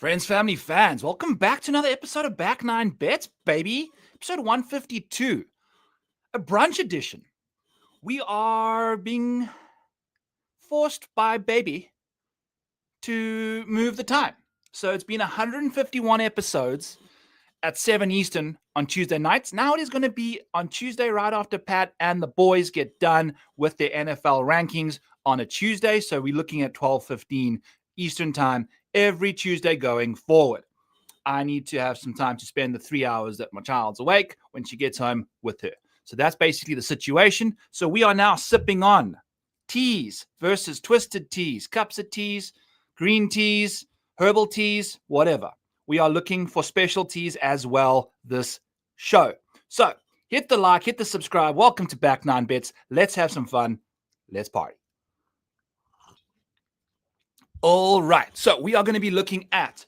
Friends, family, fans, welcome back to another episode of Back Nine Bets, baby. Episode 152, a brunch edition. We are being forced by baby to move the time. So it's been 151 episodes at 7 Eastern on Tuesday nights. Now it is going to be on Tuesday right after Pat and the boys get done with their NFL rankings on a Tuesday. So we're looking at 12:15 Eastern time every Tuesday going forward. I need to have some time to spend the 3 hours that my child's awake when she gets home with her. So that's basically the situation. So we are now sipping on teas versus twisted teas, cups of teas, green teas, herbal teas, whatever. We are looking for specialties as well this show. So hit the like, hit the subscribe. Welcome to Back Nine Bets. Let's have some fun. Let's party. All right. So we are going to be looking at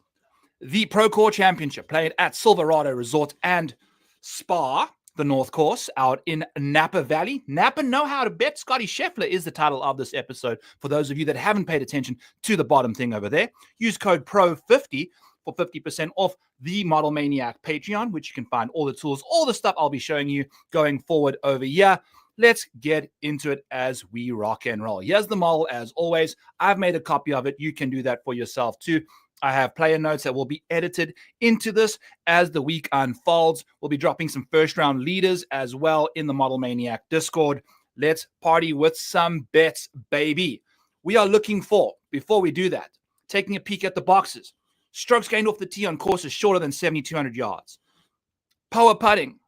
the PROCORE Championship played at Silverado Resort and Spa, the North Course, out in Napa Valley. Napa know how to bet. Scottie Scheffler is the title of this episode. For those of you that haven't paid attention to the bottom thing over there, use code PRO50 for 50% off the Model Maniac Patreon, which you can find all the tools, all the stuff I'll be showing you going forward over here. Let's get into it as we rock and roll. Here's the model as always. I've made a copy of it. You can do that for yourself too. I have player notes that will be edited into this as the week unfolds. We'll be dropping some first-round leaders as well in the Model Maniac Discord. Let's party with some bets, baby. We are looking for, before we do that, taking a peek at the boxes. Strokes gained off the tee on courses shorter than 7,200 yards. Power putting.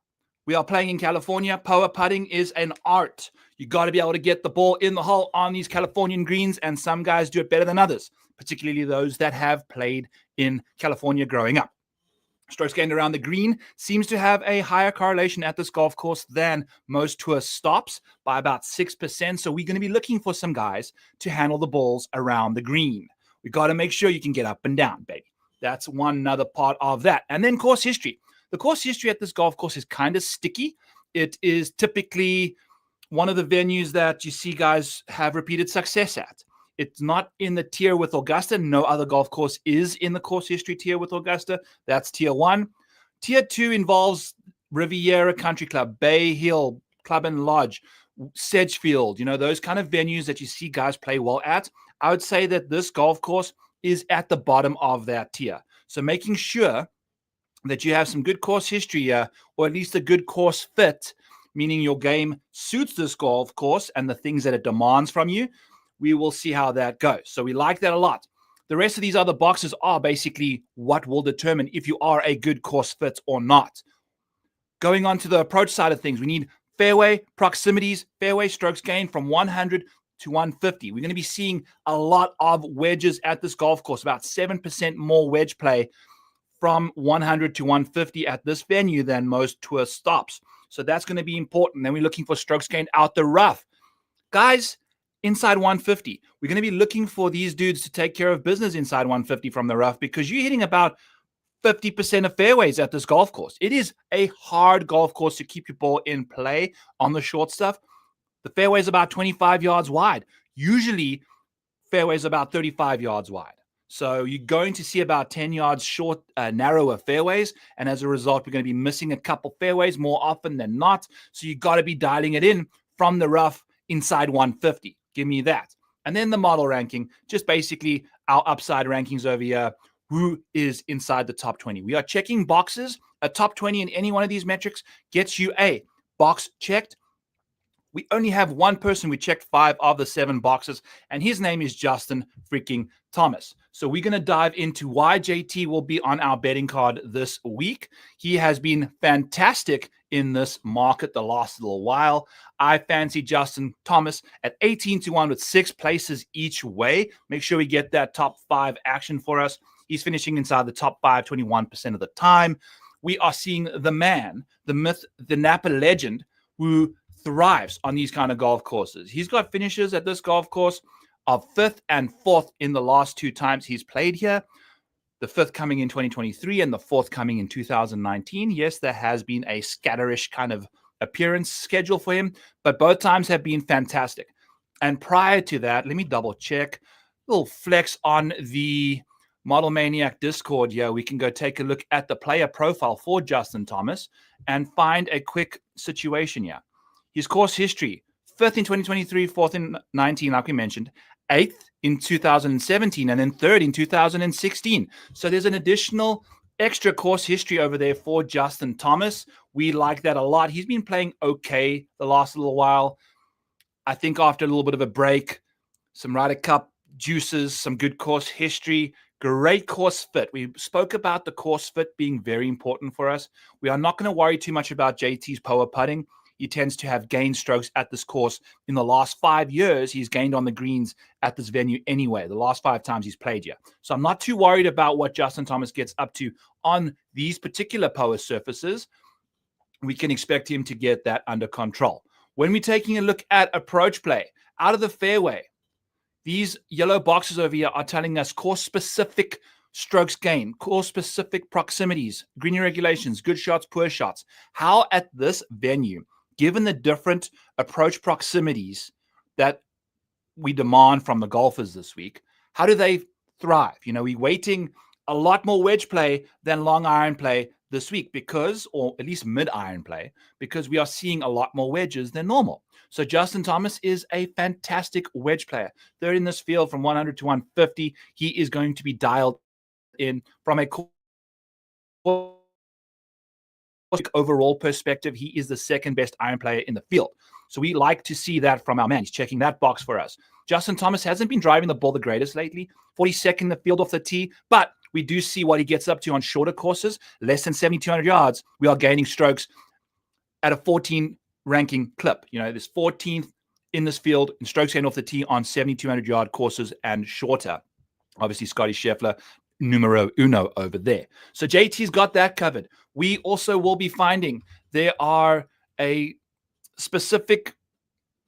We are playing in California. Power putting is an art. You got to be able to get the ball in the hole on these Californian greens, and some guys do it better than others, particularly those that have played in California growing up. Strokes gained around the green seems to have a higher correlation at this golf course than most tour stops by about 6%. So we're going to be looking for some guys to handle the balls around the green. We got to make sure you can get up and down, baby. That's one other part of that. And then course history. The course history at this golf course is kind of sticky. It is typically one of the venues that you see guys have repeated success at. It's not in the tier with Augusta. No other golf course is in the course history tier with Augusta. That's tier 1. Tier 2 involves Riviera Country Club, Bay Hill Club and Lodge, Sedgefield, those kind of venues that you see guys play well at. I would say that this golf course is at the bottom of that tier. So making sure that you have some good course history here, or at least a good course fit, meaning your game suits this golf course and the things that it demands from you. We will see how that goes. So we like that a lot. The rest of these other boxes are basically what will determine if you are a good course fit or not. Going on to the approach side of things, we need fairway proximities, fairway strokes gained from 100 to 150. We're going to be seeing a lot of wedges at this golf course, about 7% more wedge play from 100 to 150 at this venue than most tour stops. So that's going to be important. Then we're looking for strokes gained out the rough. Guys, inside 150, we're going to be looking for these dudes to take care of business inside 150 from the rough, because you're hitting about 50% of fairways at this golf course. It is a hard golf course to keep your ball in play on the short stuff. The fairway is about 25 yards wide. Usually, fairways about 35 yards wide. So you're going to see about 10 yards short, narrower fairways. And as a result, we're going to be missing a couple fairways more often than not. So you got to be dialing it in from the rough inside 150. Give me that. And then the model ranking, just basically our upside rankings over here. Who is inside the top 20? We are checking boxes. A top 20 in any one of these metrics gets you a box checked. We only have one person. We checked 5 of the 7 boxes, and his name is Justin freaking Thomas. So we're going to dive into why JT will be on our betting card this week. He has been fantastic in this market the last little while. I fancy Justin Thomas at 18-1 with 6 places each way. Make sure we get that top 5 action for us. He's finishing inside the top 5 21% of the time. We are seeing the man, the myth, the Napa legend, who thrives on these kind of golf courses. He's got finishes at this golf course of 5th and 4th in the last 2 times he's played here. The 5th coming in 2023 and the 4th coming in 2019. Yes, there has been a scatterish kind of appearance schedule for him, but both times have been fantastic. And prior to that, let me double check. Little flex on the Model Maniac Discord here, we can go take a look at the player profile for Justin Thomas and find a quick situation here. His course history, 5th in 2023, 4th in 19, like we mentioned, 8th in 2017, and then 3rd in 2016. So there's an additional extra course history over there for Justin Thomas. We like that a lot. He's been playing okay the last little while. I think after a little bit of a break, some Ryder Cup juices, some good course history, great course fit. We spoke about the course fit being very important for us. We are not going to worry too much about JT's power putting. He tends to have gained strokes at this course. In the last 5 years, he's gained on the greens at this venue anyway, the last 5 times he's played here. So I'm not too worried about what Justin Thomas gets up to on these particular power surfaces. We can expect him to get that under control. When we're taking a look at approach play, out of the fairway, these yellow boxes over here are telling us course-specific strokes gained, course-specific proximities, green regulations, good shots, poor shots. How at this venue, given the different approach proximities that we demand from the golfers this week, how do they thrive? You know, we're waiting a lot more wedge play than long iron play this week because, or at least mid iron play, because we are seeing a lot more wedges than normal. So Justin Thomas is a fantastic wedge player. Third in this field from 100 to 150. He is going to be dialed in from a overall perspective. He is the second best iron player in the field. So we like to see that from our man. He's checking that box for us. Justin Thomas hasn't been driving the ball the greatest lately. 42nd in the field off the tee, but we do see what he gets up to on shorter courses, less than 7,200 yards. We are gaining strokes at a 14 ranking clip. You know, this 14th in this field in strokes gained off the tee on 7,200 yard courses and shorter. Obviously, Scottie Scheffler, numero uno over there. So JT's got that covered. We also will be finding there are a specific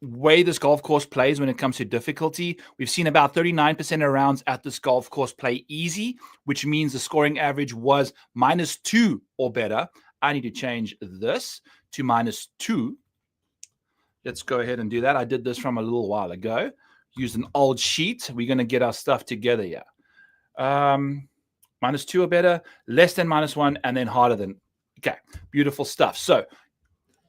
way this golf course plays when it comes to difficulty. We've seen about 39% of rounds at this golf course play easy, which means the scoring average was -2 or better. I need to change this to -2. Let's go ahead and do that. I did this from a little while ago. Used an old sheet. We're going to get our stuff together here. -2 or better, less than -1, and then harder than. Okay, beautiful stuff. So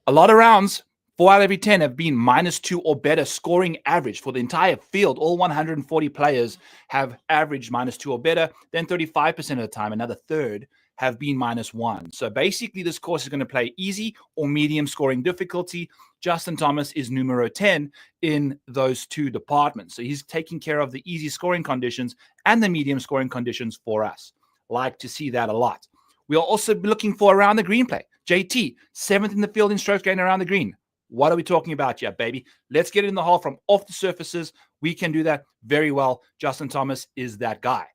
a lot of rounds, 4 out of every 10 have been -2 or better scoring average for the entire field. All 140 players have averaged -2 or better. Then 35% of the time, another third, have been -1. So basically, this course is going to play easy or medium scoring difficulty. Justin Thomas is numero 10 in those two departments. So he's taking care of the easy scoring conditions and the medium scoring conditions for us. Like to see that a lot. We are also looking for around the green play. JT, 7th in the field in strokes gained around the green. What are we talking about here, baby? Let's get it in the hole from off the surfaces. We can do that very well. Justin Thomas is that guy.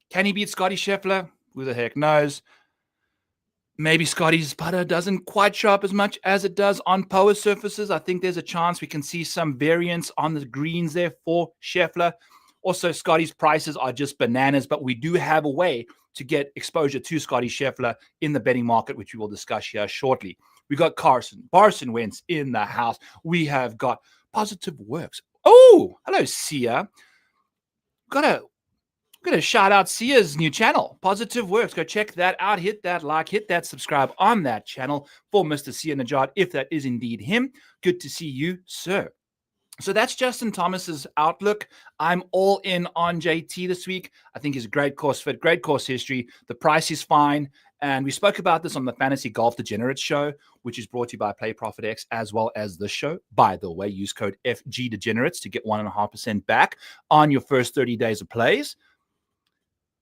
Can he beat Scottie Scheffler? Who the heck knows? Maybe Scottie's putter doesn't quite show up as much as it does on power surfaces. I think there's a chance we can see some variance on the greens there for Scheffler. Also, Scottie's prices are just bananas, but we do have a way to get exposure to Scottie Scheffler in the betting market, which we will discuss here shortly. We got Carson Wentz in the house. We have got Positive Works. Oh, hello, Sia. Got to shout out Sia's new channel, Positive Works. Go check that out. Hit that like, hit that subscribe on that channel for Mr. Sia Najad, if that is indeed him. Good to see you, sir. So that's Justin Thomas's outlook. I'm all in on JT this week. I think he's a great course fit, great course history. The price is fine. And we spoke about this on the Fantasy Golf Degenerates show, which is brought to you by Play Profit X, as well as this show. By the way, use code FGDegenerates to get 1.5% back on your first 30 days of plays.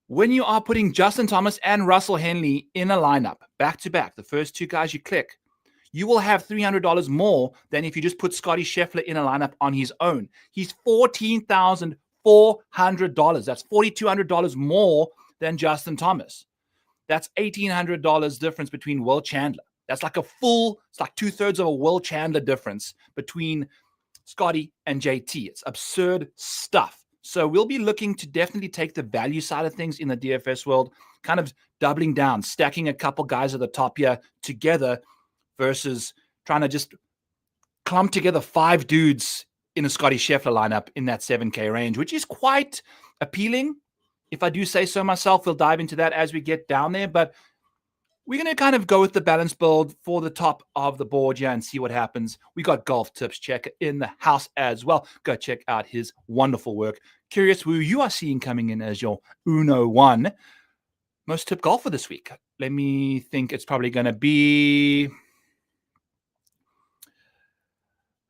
When you are putting Justin Thomas and Russell Henley in a lineup, back to back, the first two guys you click, you will have $300 more than if you just put Scottie Scheffler in a lineup on his own. He's $14,400. That's $4,200 more than Justin Thomas. That's $1,800 difference between Will Chandler. That's like it's like 2/3 of a Will Chandler difference between Scottie and JT. It's absurd stuff. So we'll be looking to definitely take the value side of things in the DFS world, kind of doubling down, stacking a couple guys at the top here together versus trying to just clump together 5 dudes in a Scottie Scheffler lineup in that 7K range, which is quite appealing. if I do say so myself. We'll dive into that as we get down there, but we're going to kind of go with the balance build for the top of the board here and see what happens. We got Golf Tips Checker in the house as well. Go check out his wonderful work. Curious who you are seeing coming in as your Uno one most tip golfer this week. Let me think. It's probably going to be...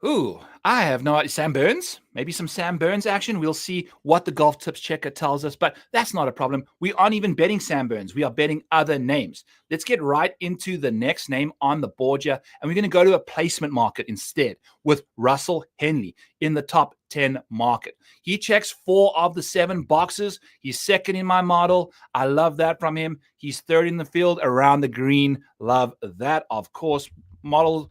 Ooh, I have no idea. Sam Burns, maybe some Sam Burns action. We'll see what the Golf Tips Checker tells us, but that's not a problem. We aren't even betting Sam Burns. We are betting other names. Let's get right into the next name on the board here, and we're going to go to a placement market instead with Russell Henley in the top 10 market. He checks 4 of the 7 boxes. He's second in my model. I love that from him. He's third in the field around the green. Love that, of course. Model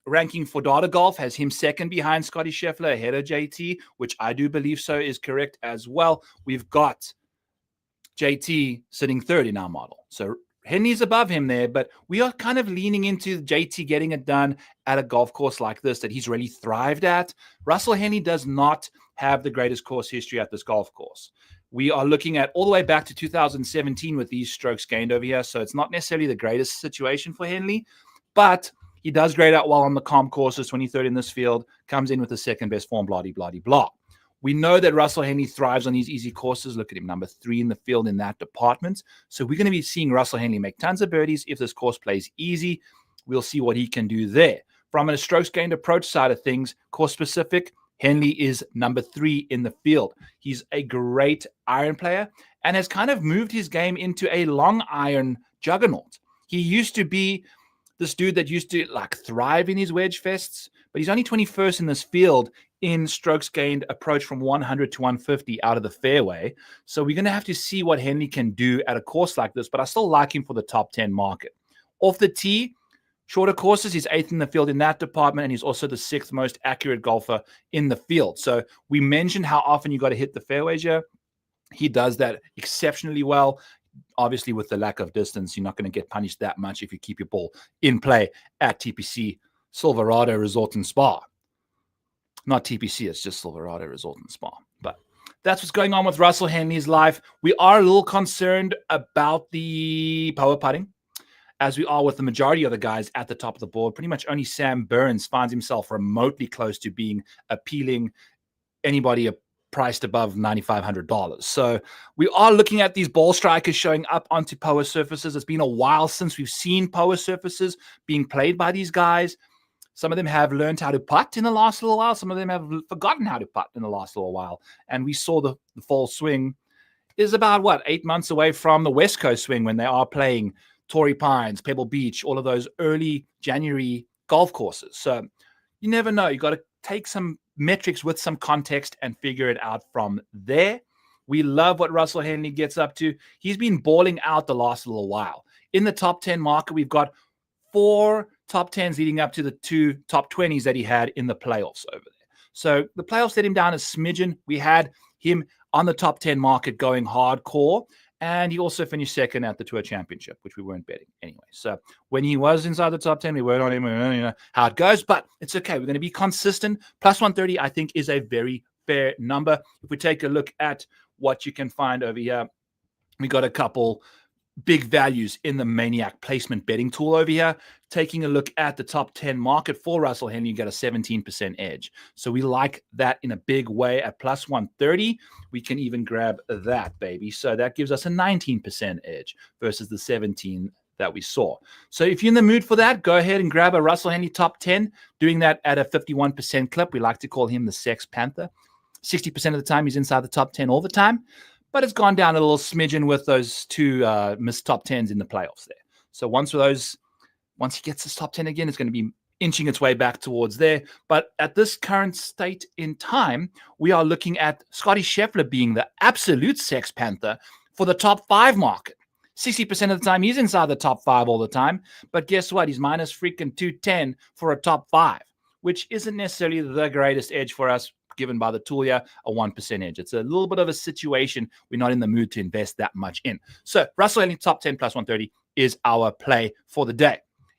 ranking for Data Golf has him second behind Scottie Scheffler, ahead of JT, which I do believe so is correct as well. We've got JT sitting third in our model. So Henley's above him there, but we are kind of leaning into JT getting it done at a golf course like this that he's really thrived at. Russell Henley does not have the greatest course history at this golf course. We are looking at all the way back to 2017 with these strokes gained over here, so it's not necessarily the greatest situation for Henley, but he does grade out well on the comp courses, 23rd in this field, comes in with the second best form, blah, blah, blah, blah. We know that Russell Henley thrives on these easy courses. Look at him, number 3 in the field in that department. So we're going to be seeing Russell Henley make tons of birdies. If this course plays easy, we'll see what he can do there. From a strokes gained approach side of things, course specific, Henley is number 3 in the field. He's a great iron player and has kind of moved his game into a long iron juggernaut. He used to be this dude that used to like thrive in his wedge fests, but he's only 21st in this field in strokes gained approach from 100 to 150 out of the fairway. So we're going to have to see what Henley can do at a course like this, but I still like him for the top 10 market. Off the tee, shorter courses, he's 8th in the field in that department, and he's also the 6th most accurate golfer in the field. So we mentioned how often you got to hit the fairways here. He does that exceptionally well. Obviously, with the lack of distance, you're not going to get punished that much if you keep your ball in play at TPC Silverado Resort and Spa. Not TPC, it's just Silverado Resort and Spa. But that's what's going on with Russell Henley's life. We are a little concerned about the power putting, as we are with the majority of the guys at the top of the board. Pretty much only Sam Burns finds himself remotely close to being appealing anybody priced above $9,500. So we are looking at these ball strikers showing up onto power surfaces. It's been a while since we've seen power surfaces being played by these guys. Some of them have learned how to putt in the last little while. Some of them have forgotten how to putt in the last little while. And we saw the fall swing is about, 8 months away from the West Coast swing when they are playing Torrey Pines, Pebble Beach, all of those early January golf courses. So you never know. You got to take some metrics with some context and figure it out from there. We love what Russell Henley gets up to. He's been balling out the last little while. In the top 10 market, we've got 4 top 10s leading up to the 2 top 20s that he had in the playoffs over there. So the playoffs let him down a smidgen. We had him on the top 10 market going hardcore. And he also finished second at the Tour Championship, which we weren't betting anyway. So when he was inside the top 10, we weren't on him. You know how it goes, but it's okay. We're going to be consistent. Plus 130, I think, is a very fair number. If we take a look at what you can find over here, we got a couple big values in the Maniac placement betting tool over here. Taking a look at the top 10 market for Russell Henley, you get a 17% edge. So we like that in a big way at plus 130. We can even grab that, baby. So that gives us a 19% edge versus the 17 that we saw. So if you're in the mood for that, go ahead and grab a Russell Henley top 10, doing that at a 51% clip. We like to call him the Sex Panther. 60% of the time, he's inside the top 10 all the time. But it's gone down a little smidgen with those 2 missed top 10s in the playoffs there. So once he gets his top 10 again, it's going to be inching its way back towards there. But at this current state in time, we are looking at Scottie Scheffler being the absolute Sex Panther for the top 5 market. 60% of the time, he's inside the top 5 all the time. But guess what? He's minus freaking 210 for a top 5, which isn't necessarily the greatest edge for us, given by the tool here, a 1% edge. It's a little bit of a situation we're not in the mood to invest that much in. So Russell Henley top 10 plus 130 is our play for the day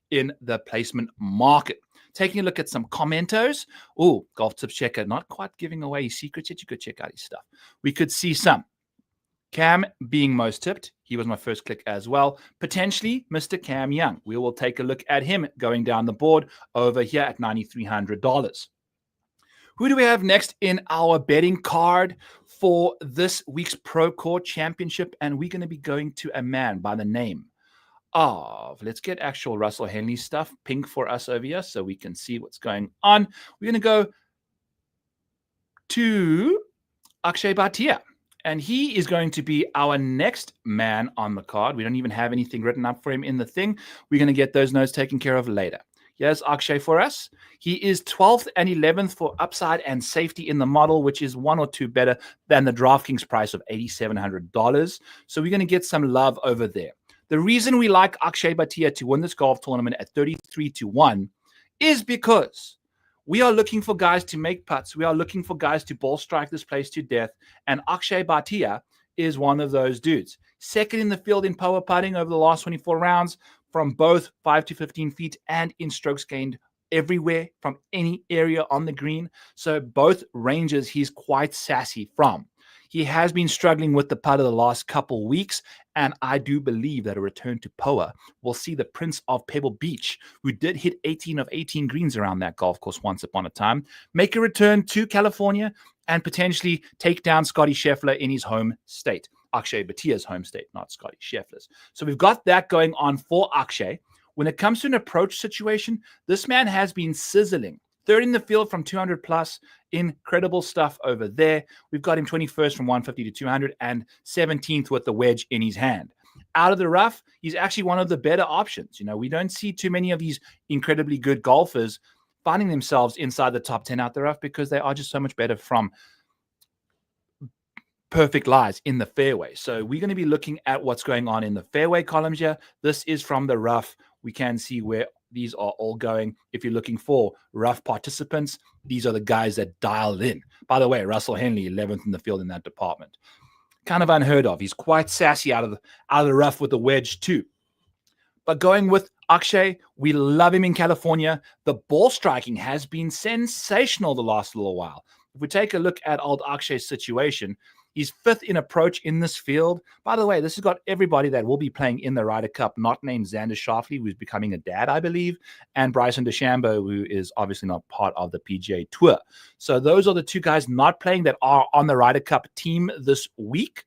in the placement market. Taking a look at some commentos. Oh, Golf Tips Checker, not quite giving away his secrets yet. You could check out his stuff. We could see some Cam being most tipped. He was my first click as well. Potentially Mr. Cam Young. We will take a look at him going down the board over here at $9,300. Who do we have next in our betting card for this week's ProCore Championship? And we're going to be going to a man by the name of, let's get actual Russell Henley stuff pink for us over here so we can see what's going on. We're going to go to Akshay Bhatia. And he is going to be our next man on the card. We don't even have anything written up for him in the thing. We're going to get those notes taken care of later. Here's Akshay for us. He is 12th and 11th for upside and safety in the model, which is 1 or 2 better than the DraftKings price of $8,700. So we're going to get some love over there. The reason we like Akshay Bhatia to win this golf tournament at 33-1 is because we are looking for guys to make putts. We are looking for guys to ball strike this place to death. And Akshay Bhatia is one of those dudes. Second in the field in power putting over the last 24 rounds from both 5 to 15 feet and in strokes gained everywhere from any area on the green. So both ranges he's quite sassy from. He has been struggling with the putt of the last couple weeks, and I do believe that a return to POA will see the Prince of Pebble Beach, who did hit 18 of 18 greens around that golf course once upon a time, make a return to California and potentially take down Scottie Scheffler in his home state. Akshay Bhatia's home state, not Scottie Scheffler's. So we've got that going on for Akshay. When it comes to an approach situation, this man has been sizzling. Third in the field from 200 plus. Incredible stuff over there. We've got him 21st from 150 to 200 and 17th with the wedge in his hand. Out of the rough, he's actually one of the better options. You know, we don't see too many of these incredibly good golfers finding themselves inside the top 10 out the rough because they are just so much better from perfect lies in the fairway. So we're going to be looking at what's going on in the fairway columns here. This is from the rough. We can see where these are all going. If you're looking for rough participants, these are the guys that dialed in. By the way, Russell Henley, 11th in the field in that department. Kind of unheard of. He's quite sassy out of the rough with the wedge too. But going with Akshay, we love him in California. The ball striking has been sensational the last little while. If we take a look at old Akshay's situation, he's 5th in approach in this field. By the way, this has got everybody that will be playing in the Ryder Cup, not named Xander Schauffele, who's becoming a dad, I believe, and Bryson DeChambeau, who is obviously not part of the PGA Tour. So those are the 2 guys not playing that are on the Ryder Cup team this week.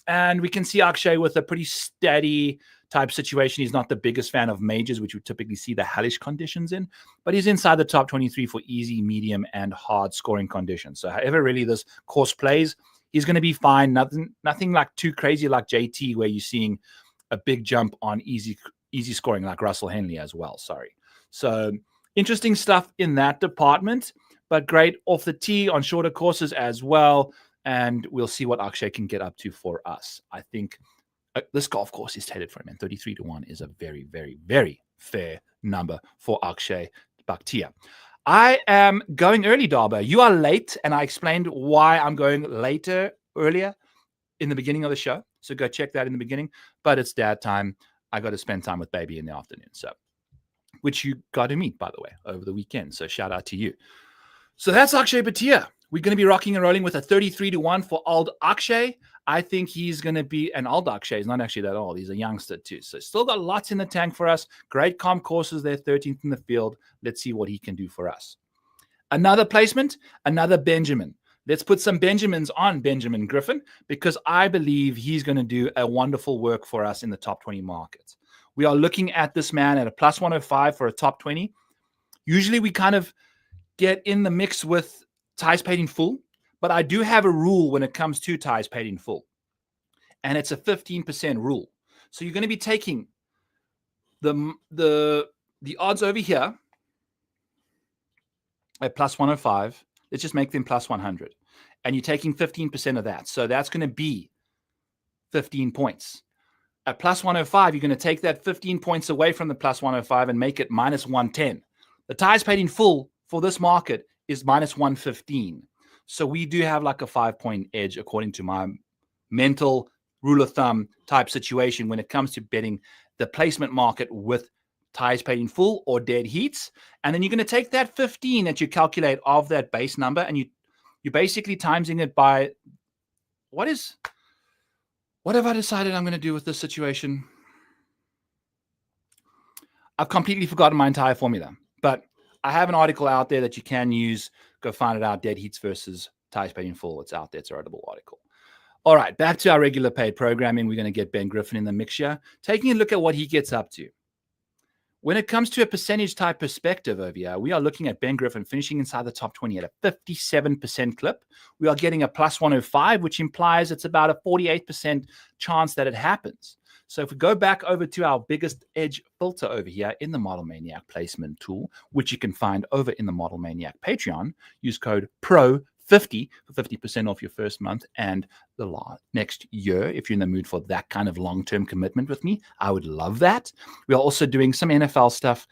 And we can see Akshay with a pretty steady type situation. He's not the biggest fan of majors, which we typically see the hellish conditions in, but he's inside the top 23 for easy, medium, and hard scoring conditions. So however really this course plays, he's going to be fine. Nothing like too crazy like JT, where you're seeing a big jump on easy scoring like Russell Henley as well. Sorry. So interesting stuff in that department, but great off the tee on shorter courses as well. And we'll see what Akshay can get up to for us. I think this golf course is tailored for him, and 33-1 is a very, very, very fair number for Akshay Bhatia. I am going early, Darba. You are late, and I explained why I'm going earlier in the beginning of the show. So go check that in the beginning. But it's dad time. I got to spend time with baby in the afternoon. So, which you got to meet, by the way, over the weekend. So shout out to you. So that's Akshay Bhatia. We're going to be rocking and rolling with a 33-1 for old Akshay. I think he's going to be an old Akshay. He's not actually that old. He's a youngster too. So still got lots in the tank for us. Great comp courses there, 13th in the field. Let's see what he can do for us. Another placement, another Benjamin. Let's put some Benjamins on Benjamin Griffin, because I believe he's going to do a wonderful work for us in the top 20 markets. We are looking at this man at a plus 105 for a top 20. Usually we kind of get in the mix with ties paid in full, but I do have a rule when it comes to ties paid in full, and it's a 15% rule. So you're going to be taking the odds over here at plus 105. Let's just make them plus 100, and you're taking 15% of that. So that's going to be 15 points. At plus 105, you're going to take that 15 points away from the plus 105 and make it minus 110. The ties paid in full for this market is minus 115. So we do have like a 5-point edge according to my mental rule of thumb type situation when it comes to betting the placement market with ties paid in full or dead heats. And then you're going to take that 15 that you calculate of that base number, and you're basically timesing it by what is What have I decided I'm going to do with this situation? I've completely forgotten my entire formula, but I have an article out there that you can use. Go find it out. Dead heats versus ties paid in full. It's out there. It's a readable article. All right, back to our regular paid programming. We're going to get Ben Griffin in the mix here. Taking a look at what he gets up to. When it comes to a percentage type perspective over here, we are looking at Ben Griffin finishing inside the top 20 at a 57% clip. We are getting a plus 105, which implies it's about a 48% chance that it happens. So if we go back over to our biggest edge filter over here in the Model Maniac placement tool, which you can find over in the Model Maniac Patreon, use code PRO50 for 50% off your first month and the next year. If you're in the mood for that kind of long-term commitment with me, I would love that. We are also doing some NFL stuff.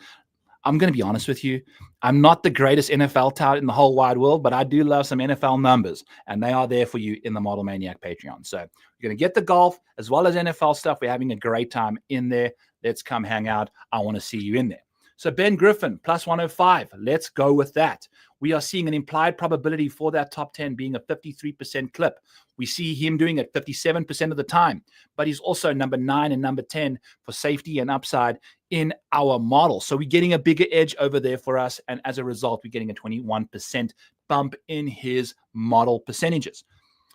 I'm going to be honest with you. I'm not the greatest NFL tout in the whole wide world, but I do love some NFL numbers, and they are there for you in the Model Maniac Patreon. So you're going to get the golf as well as NFL stuff. We're having a great time in there. Let's come hang out. I want to see you in there. So Ben Griffin, plus 105. Let's go with that. We are seeing an implied probability for that top 10 being a 53% clip. We see him doing it 57% of the time, but he's also number 9 and number 10 for safety and upside in our model. So we're getting a bigger edge over there for us, and as a result, we're getting a 21% bump in his model percentages.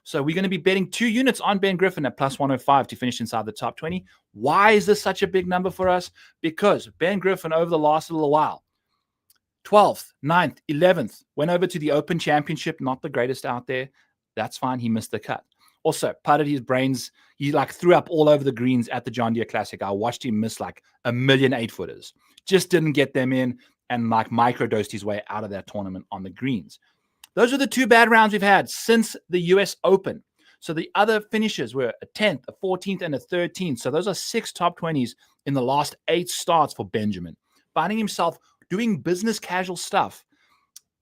So we're going to be betting 2 units on Ben Griffin at plus 105 to finish inside the top 20. Why is this such a big number for us? Because Ben Griffin over the last little while, 12th, 9th, 11th, went over to the Open Championship, not the greatest out there. That's fine. He missed the cut. Also, putted his brains. He threw up all over the greens at the John Deere Classic. I watched him miss like a million 8-footers. Just didn't get them in and microdosed his way out of that tournament on the greens. Those are the 2 bad rounds we've had since the US Open. So the other finishes were a 10th, a 14th, and a 13th. So those are 6 top 20s in the last 8 starts for Benjamin. Finding himself doing business casual stuff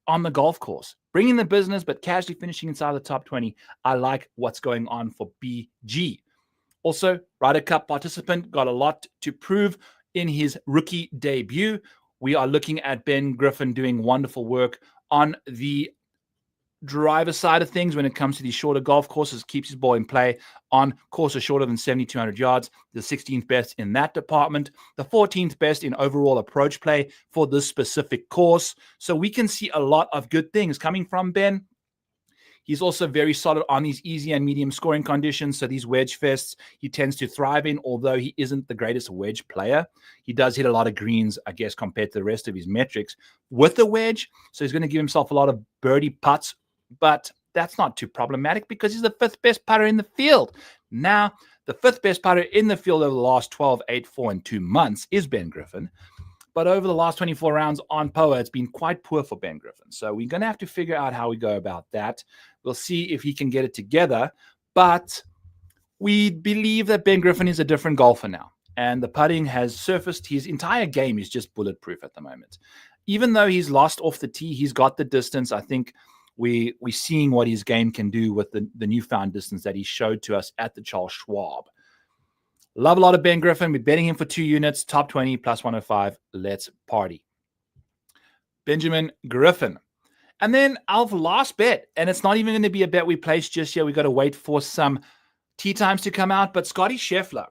on the golf course. Bringing the business, but casually finishing inside the top 20. I like what's going on for BG. Also, Ryder Cup participant, got a lot to prove in his rookie debut. We are looking at Ben Griffin doing wonderful work on the driver side of things when it comes to these shorter golf courses, keeps his ball in play on courses shorter than 7,200 yards, the 16th best in that department, the 14th best in overall approach play for this specific course. So we can see a lot of good things coming from Ben. He's also very solid on these easy and medium scoring conditions. So these wedge fests, he tends to thrive in, although he isn't the greatest wedge player. He does hit a lot of greens, I guess, compared to the rest of his metrics with the wedge. So he's going to give himself a lot of birdie putts, but that's not too problematic because he's the 5th best putter in the field. Now, the 5th best putter in the field over the last 12, 8, 4, and 2 months is Ben Griffin. But over the last 24 rounds on POA, it's been quite poor for Ben Griffin. So we're going to have to figure out how we go about that. We'll see if he can get it together. But we believe that Ben Griffin is a different golfer now. And the putting has surfaced. His entire game is just bulletproof at the moment. Even though he's lost off the tee, he's got the distance. I think we're seeing what his game can do with the newfound distance that he showed to us at the Charles Schwab. Love a lot of Ben Griffin. We're betting him for 2 units, top 20, plus 105. Let's party. Benjamin Griffin. And then our last bet, and it's not even going to be a bet we place just yet. We've got to wait for some tee times to come out. But Scottie Scheffler,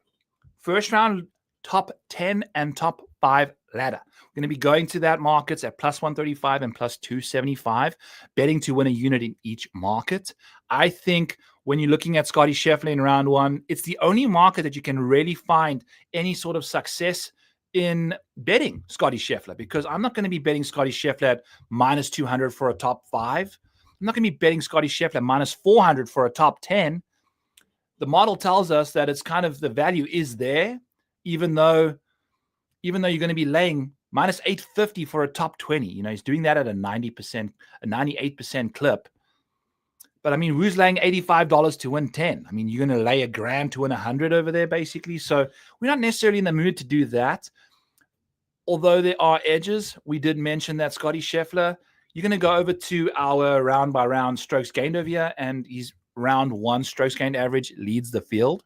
first round, top 10 and top 5 ladder. We're going to be going to that markets at plus 135 and plus 275, betting to win a unit in each market. I think when you're looking at Scottie Scheffler in round 1, it's the only market that you can really find any sort of success in betting Scottie Scheffler, because I'm not going to be betting Scottie Scheffler at minus 200 for a top 5. I'm not going to be betting Scottie Scheffler at minus 400 for a top 10. The model tells us that it's kind of the value is there, even though you're going to be laying minus 850 for a top 20. You know, he's doing that at a 90%, a 98% clip. But I mean, who's laying $85 to win 10? I mean, you're going to lay $1,000 to win 100 over there, basically. So we're not necessarily in the mood to do that. Although there are edges, we did mention that Scottie Scheffler, you're going to go over to our round by round strokes gained over here, and he's round 1 strokes gained average leads the field.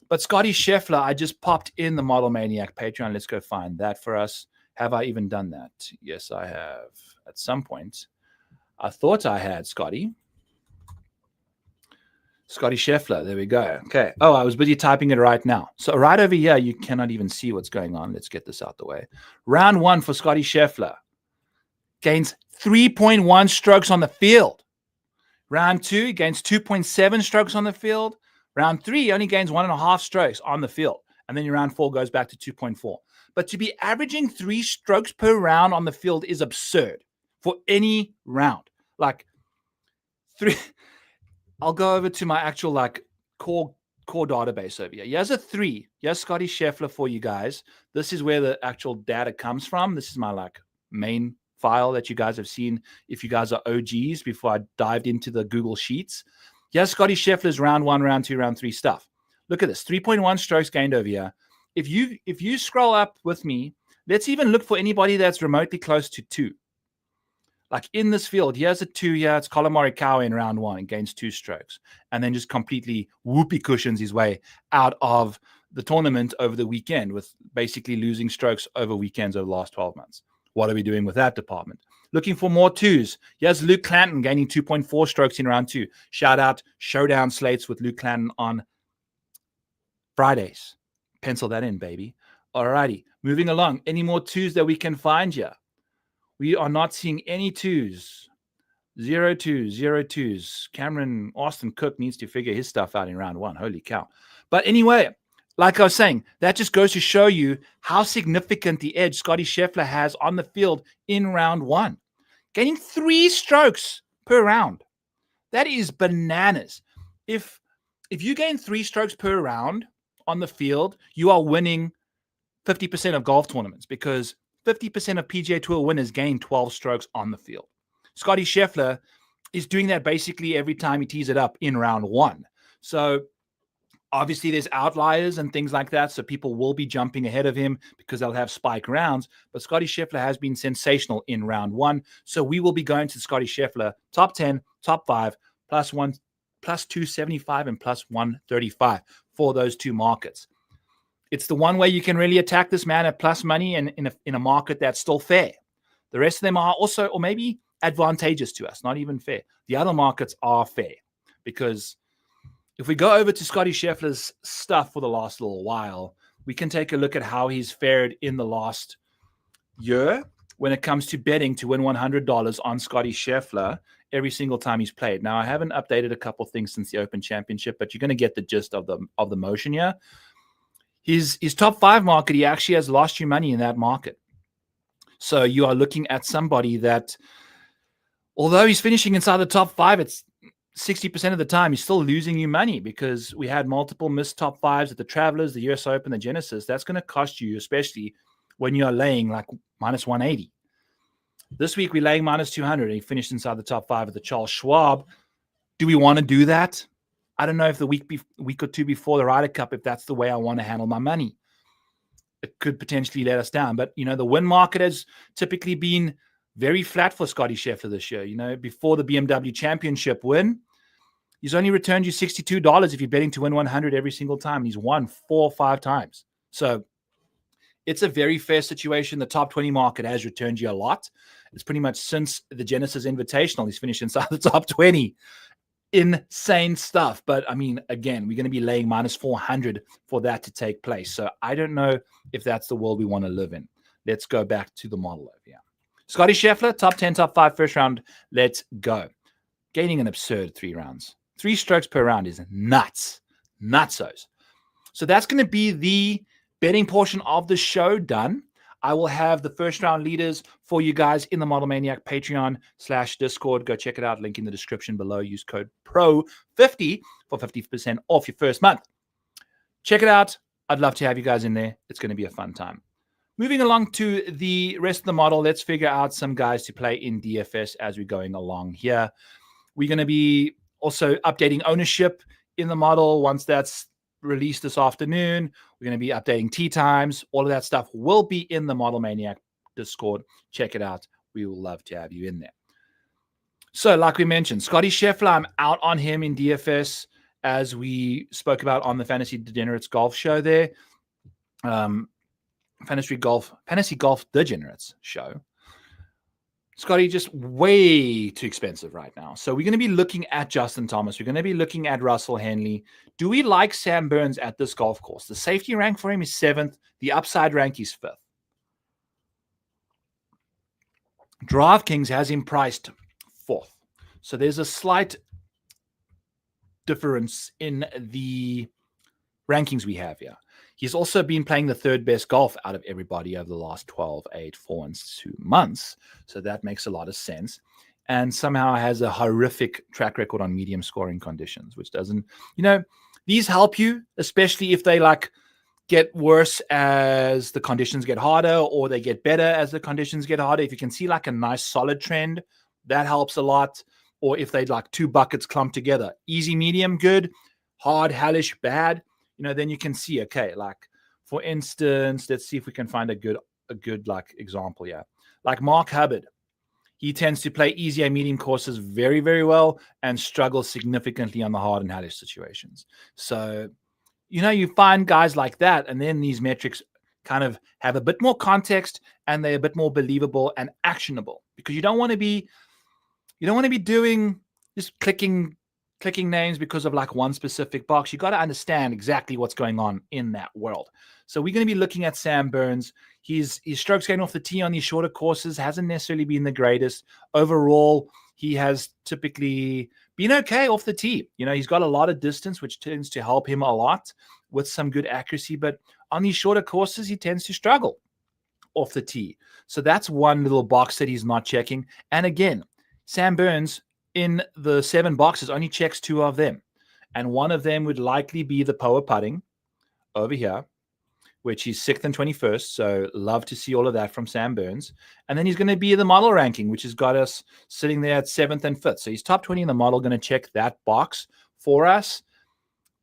But Scottie Scheffler, I just popped in the Model Maniac Patreon. Let's go find that for us. Have I even done that? Yes, I have. At some point, I thought I had Scottie. Scottie Scheffler. There we go. Okay. Oh, I was busy typing it right now. So right over here, you cannot even see what's going on. Let's get this out the way. Round 1 for Scottie Scheffler. Gains 3.1 strokes on the field. Round 2, he gains 2.7 strokes on the field. Round 3, he only gains 1.5 strokes on the field. And then your round 4 goes back to 2.4. But to be averaging 3 strokes per round on the field is absurd for any round. Like 3... I'll go over to my actual core database over here. Here's a 3. Here's Scottie Scheffler for you guys. This is where the actual data comes from. This is my main file that you guys have seen if you guys are OGs before I dived into the Google Sheets. Here's Scottie Scheffler's round 1, round 2, round 3 stuff. Look at this, 3.1 strokes gained over here. If you scroll up with me, let's even look for anybody that's remotely close to 2. Like in this field, here's a 2 here. It's Colin Morikawa in round 1 and gains 2 strokes. And then just completely whoopee cushions his way out of the tournament over the weekend with basically losing strokes over weekends over the last 12 months. What are we doing with that department? Looking for more 2s. Here's Luke Clanton gaining 2.4 strokes in round 2. Shout out showdown slates with Luke Clanton on Fridays. Pencil that in, baby. All righty. Moving along. Any more 2s that we can find here? We are not seeing any 2s. 0 2s, 0 2s. Cameron Austin Cook needs to figure his stuff out in round 1. Holy cow. But anyway, like I was saying, that just goes to show you how significant the edge Scottie Scheffler has on the field in round 1. Gaining 3 strokes per round. That is bananas. If you gain 3 strokes per round on the field, you are winning 50% of golf tournaments because 50% of PGA Tour winners gain 12 strokes on the field. Scottie Scheffler is doing that basically every time he tees it up in round 1. So obviously there's outliers and things like that. So people will be jumping ahead of him because they'll have spike rounds. But Scottie Scheffler has been sensational in round 1. So we will be going to Scottie Scheffler top 10, top 5, plus 275 and plus 135 for those 2 markets. It's the one way you can really attack this man at plus money and in a market that's still fair. The rest of them are also, or maybe advantageous to us, not even fair. The other markets are fair because if we go over to Scottie Scheffler's stuff for the last little while, we can take a look at how he's fared in the last year when it comes to betting to win $100 on Scottie Scheffler every single time he's played. Now, I haven't updated a couple things since the Open Championship, but you're going to get the gist of the motion here. His top 5 market, he actually has lost you money in that market. So you are looking at somebody that, although he's finishing inside the top 5, it's 60% of the time he's still losing you money because we had multiple missed top 5s at the Travelers, the US Open, the Genesis. That's going to cost you, especially when you're laying like minus 180. This week we're laying minus 200 and he finished inside the top 5 at the Charles Schwab. Do we want to do that? I don't know if the week or 2 before the Ryder Cup, if that's the way I want to handle my money. It could potentially let us down. But, the win market has typically been very flat for Scottie Scheffler this year. Before the BMW Championship win, he's only returned you $62 if you're betting to win 100 every single time. He's won 4 or 5 times. So it's a very fair situation. The top 20 market has returned you a lot. It's pretty much since the Genesis Invitational, he's finished inside the top 20. Insane stuff. But again, we're going to be laying minus 400 for that to take place. So I don't know if that's the world we want to live in. Let's go back to the model over here. Scottie Scheffler, top 10, top 5, first round. Let's go. Gaining an absurd 3 rounds. 3 strokes per round is nuts. Nutsos. So that's going to be the betting portion of the show done. I will have the first round leaders for you guys in the Model Maniac Patreon/Discord. Go check it out. Link in the description below. Use code PRO50 for 50% off your first month. Check it out. I'd love to have you guys in there. It's going to be a fun time. Moving along to the rest of the model, let's figure out some guys to play in DFS as we're going along here. We're going to be also updating ownership in the model once that's released this afternoon. We're going to be updating tee times. All of that stuff will be in the Model Maniac Discord. Check it out. We will love to have you in there. So like we mentioned, Scottie Scheffler, I'm out on him in DFS as we spoke about on the Fantasy Degenerates Golf show there. Fantasy Golf Degenerates show. Scottie, just way too expensive right now. So we're going to be looking at Justin Thomas. We're going to be looking at Russell Henley. Do we like Sam Burns at this golf course? The safety rank for him is 7th. The upside rank is 5th. DraftKings has him priced 4th. So there's a slight difference in the rankings we have here. He's also been playing the 3rd best golf out of everybody over the last 12, 8, 4, and 2 months. So that makes a lot of sense. And somehow has a horrific track record on medium scoring conditions, which doesn't, these help you, especially if they get worse as the conditions get harder, or they get better as the conditions get harder. If you can see a nice solid trend, that helps a lot. Or if they'd 2 buckets clumped together, easy, medium, good, hard, hellish, bad, then you can see, okay, for instance, let's see if we can find a good example here. Like Mark Hubbard, he tends to play easy and medium courses very, very well and struggles significantly on the hard and hellish situations. So, you find guys like that, and then these metrics kind of have a bit more context and they're a bit more believable and actionable, because you don't want to be doing just clicking names because of one specific box. You got to understand exactly what's going on in that world. So we're going to be looking at Sam Burns. His strokes gained off the tee on these shorter courses hasn't necessarily been the greatest. Overall, he has typically been okay off the tee. He's got a lot of distance, which tends to help him a lot with some good accuracy. But on these shorter courses, he tends to struggle off the tee. So that's one little box that he's not checking. And again, Sam Burns, in the 7 boxes, only checks 2 of them. And one of them would likely be the power putting over here, which is 6th and 21st. So love to see all of that from Sam Burns. And then he's going to be the model ranking, which has got us sitting there at 7th and 5th. So he's top 20 in the model, going to check that box for us.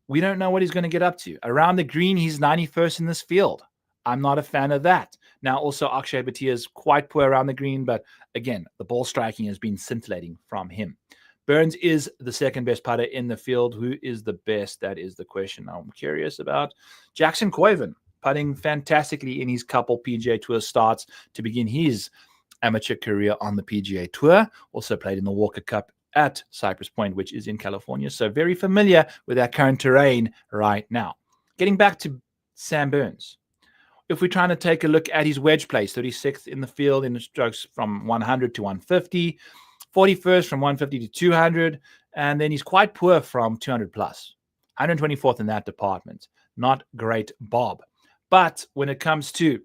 We don't know what he's going to get up to. Around the green, he's 91st in this field. I'm not a fan of that. Now, also, Akshay Bhatia is quite poor around the green, but again, the ball striking has been scintillating from him. Burns is the 2nd best putter in the field. Who is the best? That is the question I'm curious about. Jackson Coyven, putting fantastically in his couple PGA Tour starts to begin his amateur career on the PGA Tour. Also played in the Walker Cup at Cypress Point, which is in California. So very familiar with that current terrain right now. Getting back to Sam Burns. If we're trying to take a look at his wedge plays, 36th in the field in the strokes from 100 to 150, 41st from 150 to 200, and then he's quite poor from 200 plus. 124th in that department. Not great, Bob. But when it comes to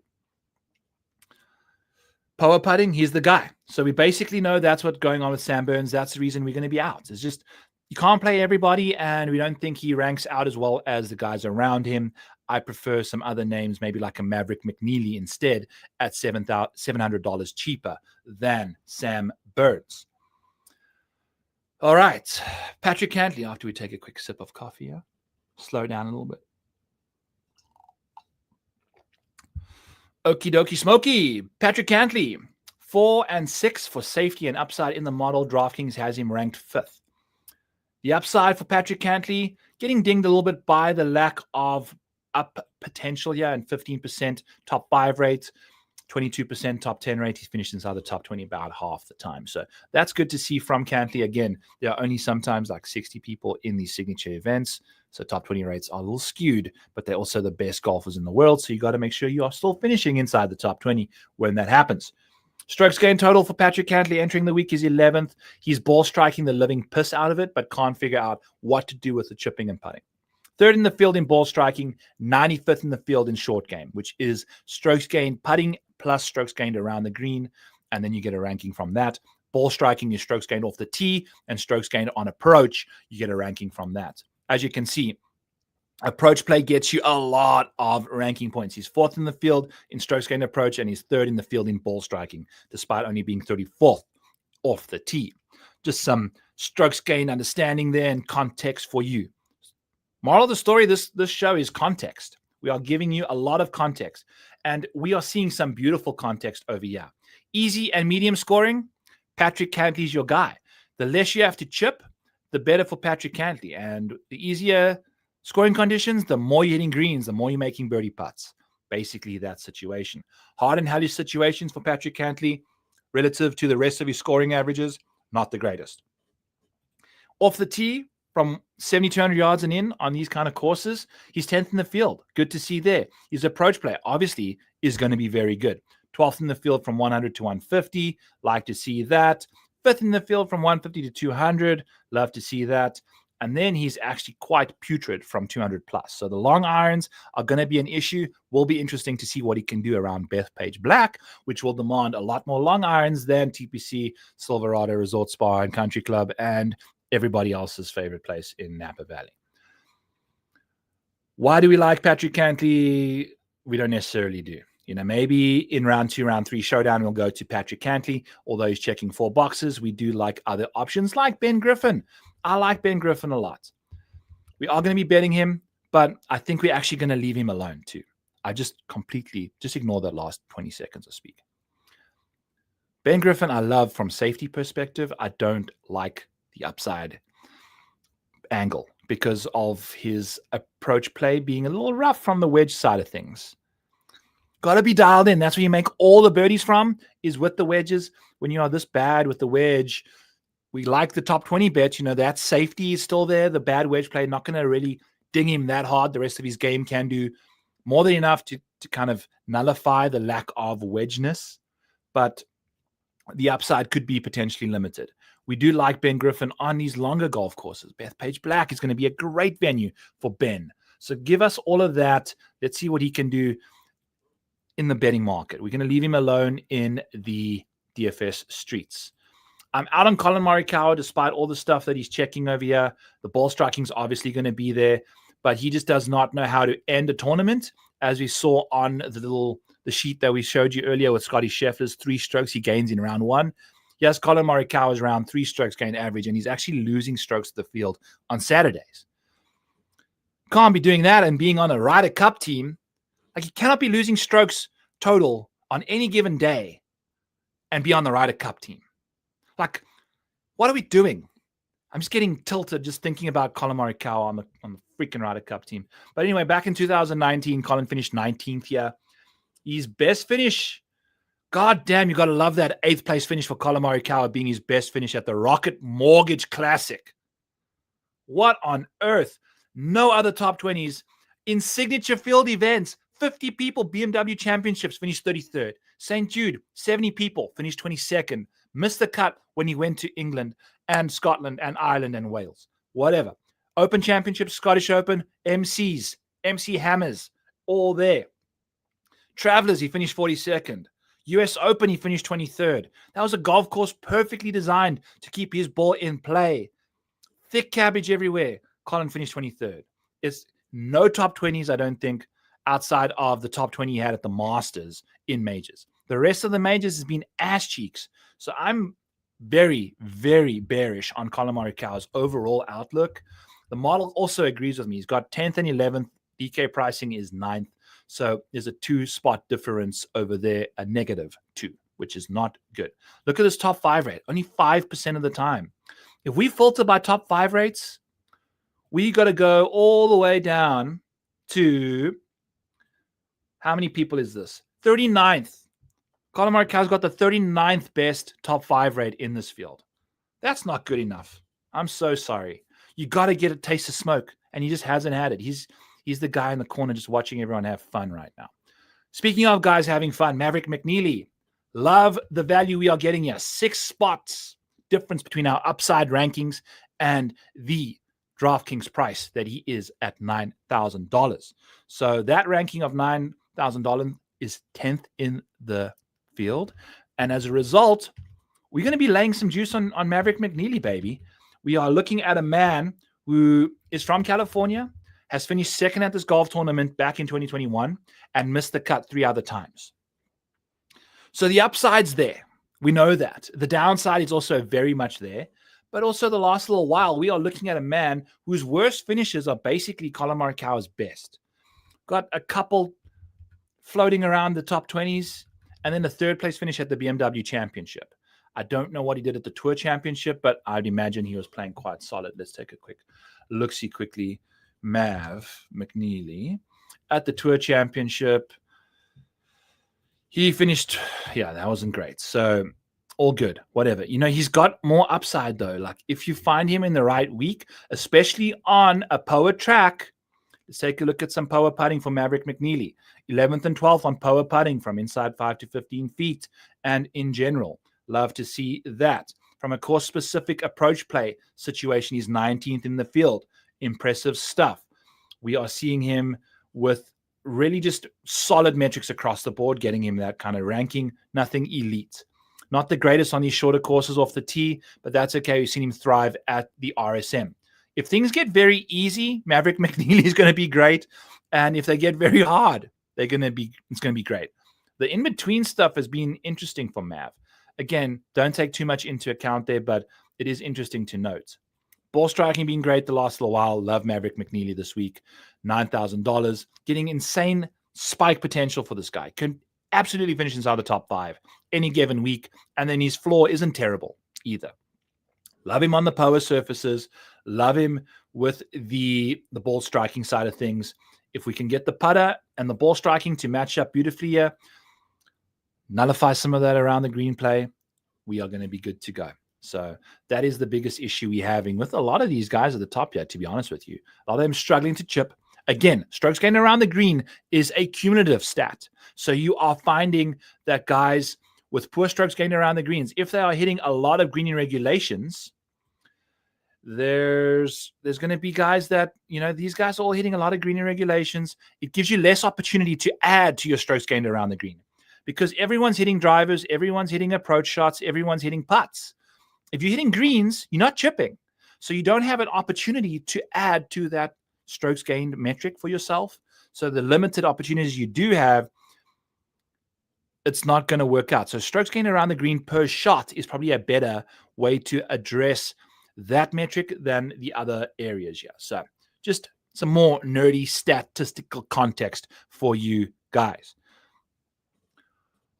power putting, he's the guy. So we basically know that's what's going on with Sam Burns. That's the reason we're going to be out. It's just you can't play everybody, and we don't think he ranks out as well as the guys around him. I prefer some other names, maybe like a Maverick McNeely instead, at $700 cheaper than Sam Burns. All right, Patrick Cantley, after we take a quick sip of coffee here, slow down a little bit. Okie dokie smoky. Patrick Cantley, 4 and 6 for safety and upside in the model. DraftKings has him ranked 5th. The upside for Patrick Cantley, getting dinged a little bit by the lack of up potential here, and 15% top 5 rate, 22% top 10 rate. He's finished inside the top 20 about half the time. So that's good to see from Cantley. Again, there are only sometimes 60 people in these signature events. So top 20 rates are a little skewed, but they're also the best golfers in the world. So you got to make sure you are still finishing inside the top 20 when that happens. Strokes gained total for Patrick Cantley entering the week is 11th. He's ball striking the living piss out of it, but can't figure out what to do with the chipping and putting. 3rd in the field in ball striking, 95th in the field in short game, which is strokes gained putting plus strokes gained around the green, and then you get a ranking from that. Ball striking is strokes gained off the tee, and strokes gained on approach, you get a ranking from that. As you can see, approach play gets you a lot of ranking points. He's 4th in the field in strokes gained approach, and he's 3rd in the field in ball striking, despite only being 34th off the tee. Just some strokes gained understanding there and context for you. Moral of the story, this show is context. We are giving you a lot of context, and we are seeing some beautiful context over here. Easy and medium scoring, Patrick Cantley's your guy. The less you have to chip, the better for Patrick Cantley. And the easier scoring conditions, the more you're hitting greens, the more you're making birdie putts. Basically, that situation. Hard and hellish situations for Patrick Cantley, relative to the rest of his scoring averages, not the greatest. Off the tee, from 7,200 yards and in on these kind of courses, he's 10th in the field. Good to see there. His approach play, obviously, is going to be very good. 12th in the field from 100 to 150. Like to see that. 5th in the field from 150 to 200. Love to see that. And then he's actually quite putrid from 200 plus. So the long irons are going to be an issue. Will be interesting to see what he can do around Bethpage Black, which will demand a lot more long irons than TPC, Silverado Resort Spa and Country Club, and everybody else's favorite place in Napa Valley. Why do we like Patrick Cantley? We don't necessarily do. Maybe in round 2, round 3 showdown, we'll go to Patrick Cantley. Although he's checking 4 boxes, we do like other options like Ben Griffin. I like Ben Griffin a lot. We are going to be betting him, but I think we're actually going to leave him alone too. I just ignore that last 20 seconds of speak. Ben Griffin, I love from safety perspective. I don't like the upside angle because of his approach play being a little rough from the wedge side of things. Got to be dialed in. That's where you make all the birdies from, is with the wedges. When you are this bad with the wedge, we like the top 20 bets. That safety is still there. The bad wedge play, not going to really ding him that hard. The rest of his game can do more than enough to kind of nullify the lack of wedgeness. But the upside could be potentially limited. We do like Ben Griffin on these longer golf courses. Bethpage Black is going to be a great venue for Ben. So give us all of that. Let's see what he can do in the betting market. We're going to leave him alone in the DFS streets. I'm out on Colin Morikawa despite all the stuff that he's checking over here. The ball striking is obviously going to be there, but he just does not know how to end a tournament, as we saw on the sheet that we showed you earlier with Scottie Scheffler's 3 strokes he gains in round 1. Yes, Colin Morikawa's round 3 strokes gain average, and he's actually losing strokes to the field on Saturdays. Can't be doing that and being on a Ryder Cup team. Like, he cannot be losing strokes total on any given day and be on the Ryder Cup team. Like, what are we doing? I'm just getting tilted just thinking about Colin Morikawa on the freaking Ryder Cup team. But anyway, back in 2019, Colin finished 19th here. His best finish, god damn, you got to love that 8th place finish for Colin Morikawa being his best finish at the Rocket Mortgage Classic. What on earth? No other top 20s. In signature field events, 50 people, BMW Championships, finished 33rd. St. Jude, 70 people, finished 22nd. Missed the cut when he went to England and Scotland and Ireland and Wales. Whatever. Open Championships, Scottish Open, MCs, MC Hammers, all there. Travelers, he finished 42nd. US Open, he finished 23rd. That was a golf course perfectly designed to keep his ball in play. Thick cabbage everywhere. Colin finished 23rd. It's no top 20s, I don't think, outside of the top 20 he had at the Masters in majors. The rest of the majors has been ass cheeks. So I'm very, very bearish on Colin Morikawa's overall outlook. The model also agrees with me. He's got 10th and 11th. DK pricing is 9th. So there's a 2-spot difference over there, a -2, which is not good. Look at this top 5 rate, only 5% of the time. If we filter by top 5 rates, we got to go all the way down to, how many people is this? 39th. Colin Morikawa's got the 39th best top 5 rate in this field. That's not good enough. I'm so sorry. You got to get a taste of smoke, and he just hasn't had it. He's the guy in the corner just watching everyone have fun right now. Speaking of guys having fun, Maverick McNeely. Love the value we are getting here. 6 spots difference between our upside rankings and the DraftKings price that he is at $9,000. So that ranking of $9,000 is 10th in the field. And as a result, we're going to be laying some juice on Maverick McNeely, baby. We are looking at a man who is from California, has finished second at this golf tournament back in 2021, and missed the cut 3 other times. So the upside's there. We know that. The downside is also very much there. But also the last little while, we are looking at a man whose worst finishes are basically Colin Morikawa's best. Got a couple floating around the top 20s, and then the 3rd place finish at the BMW Championship. I don't know what he did at the Tour Championship, but I'd imagine he was playing quite solid. Let's take a quick look-see quickly. Mav McNeely at the Tour Championship. He finished, yeah, that wasn't great. So all good, whatever. He's got more upside though. Like if you find him in the right week, especially on a power track, let's take a look at some power putting for Maverick McNeely. 11th and 12th on power putting from inside 5 to 15 feet. And in general, love to see that. From a course-specific approach play situation, he's 19th in the field. Impressive stuff. We are seeing him with really just solid metrics across the board, getting him that kind of ranking. Nothing elite. Not the greatest on these shorter courses off the tee, but that's okay. We've seen him thrive at the RSM. If things get very easy, Maverick McNeely is going to be great. And if they get very hard, it's going to be great. The in-between stuff has been interesting for Mav. Again, don't take too much into account there, but it is interesting to note. Ball striking being great the last little while. Love Maverick McNeely this week. $9,000. Getting insane spike potential for this guy. Can absolutely finish inside the top 5 any given week. And then his floor isn't terrible either. Love him on the power surfaces. Love him with the ball striking side of things. If we can get the putter and the ball striking to match up beautifully here, nullify some of that around the green play, we are going to be good to go. So that is the biggest issue we're having with a lot of these guys at the top here, to be honest with you. A lot of them struggling to chip. Again, strokes gained around the green is a cumulative stat. So you are finding that guys with poor strokes gained around the greens, if they are hitting a lot of green regulations, there's going to be guys that, these guys are all hitting a lot of green regulations. It gives you less opportunity to add to your strokes gained around the green because everyone's hitting drivers, everyone's hitting approach shots, everyone's hitting putts. If you're hitting greens, you're not chipping. So you don't have an opportunity to add to that strokes gained metric for yourself. So the limited opportunities you do have, it's not going to work out. So strokes gained around the green per shot is probably a better way to address that metric than the other areas here. So just some more nerdy statistical context for you guys.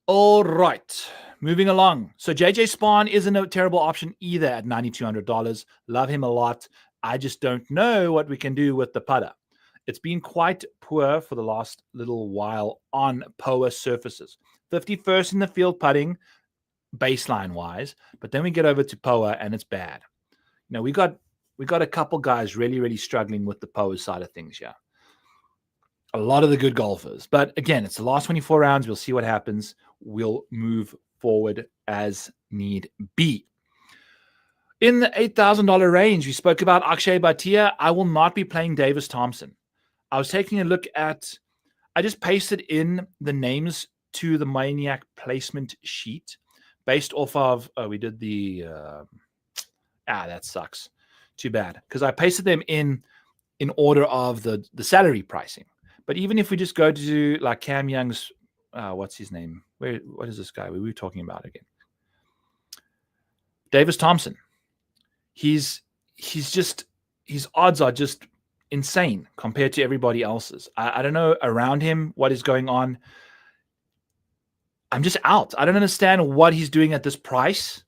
All right, moving along. So JJ Spahn isn't a terrible option either at $9,200. Love him a lot. I just don't know what we can do with the putter. It's been quite poor for the last little while on power surfaces. 51st in the field putting, baseline-wise, but then we get over to power and it's bad. We got a couple guys really, really struggling with the power side of things here. A lot of the good golfers. But again, it's the last 24 rounds. We'll see what happens. We'll move forward as need be. In the $8,000 range, we spoke about Akshay Bhatia. I will not be playing Davis Thompson. I was taking a look at, I just pasted in the names to the Maniac placement sheet based off of, we did the, that sucks. Too bad. Because I pasted them in order of the salary pricing. But even if we just go to like Cam Young's, what's his name? What is this guy we were talking about again? Davis Thompson. His odds are just insane compared to everybody else's. I don't know around him what is going on. I'm just out. I don't understand what he's doing at this price.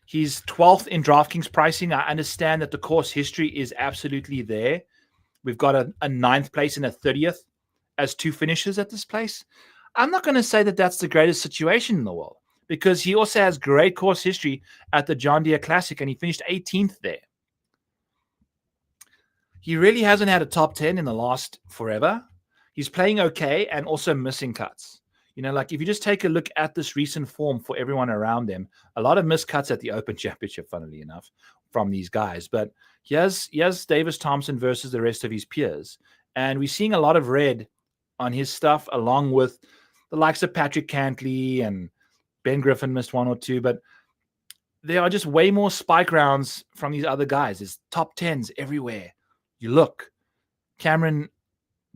He's 12th in DraftKings pricing. I understand that the course history is absolutely there. We've got a 9th place and a 30th as 2 finishes at this place. I'm not going to say that that's the greatest situation in the world because he also has great course history at the John Deere Classic and he finished 18th there. He really hasn't had a top 10 in the last forever. He's playing okay and also missing cuts. Like if you just take a look at this recent form for everyone around them, a lot of missed cuts at the Open Championship, funnily enough, from these guys. But he has Davis Thompson versus the rest of his peers. And we're seeing a lot of red on his stuff, along with the likes of Patrick Cantley and Ben Griffin missed 1 or 2. But there are just way more spike rounds from these other guys. There's top 10s everywhere. You look, Cameron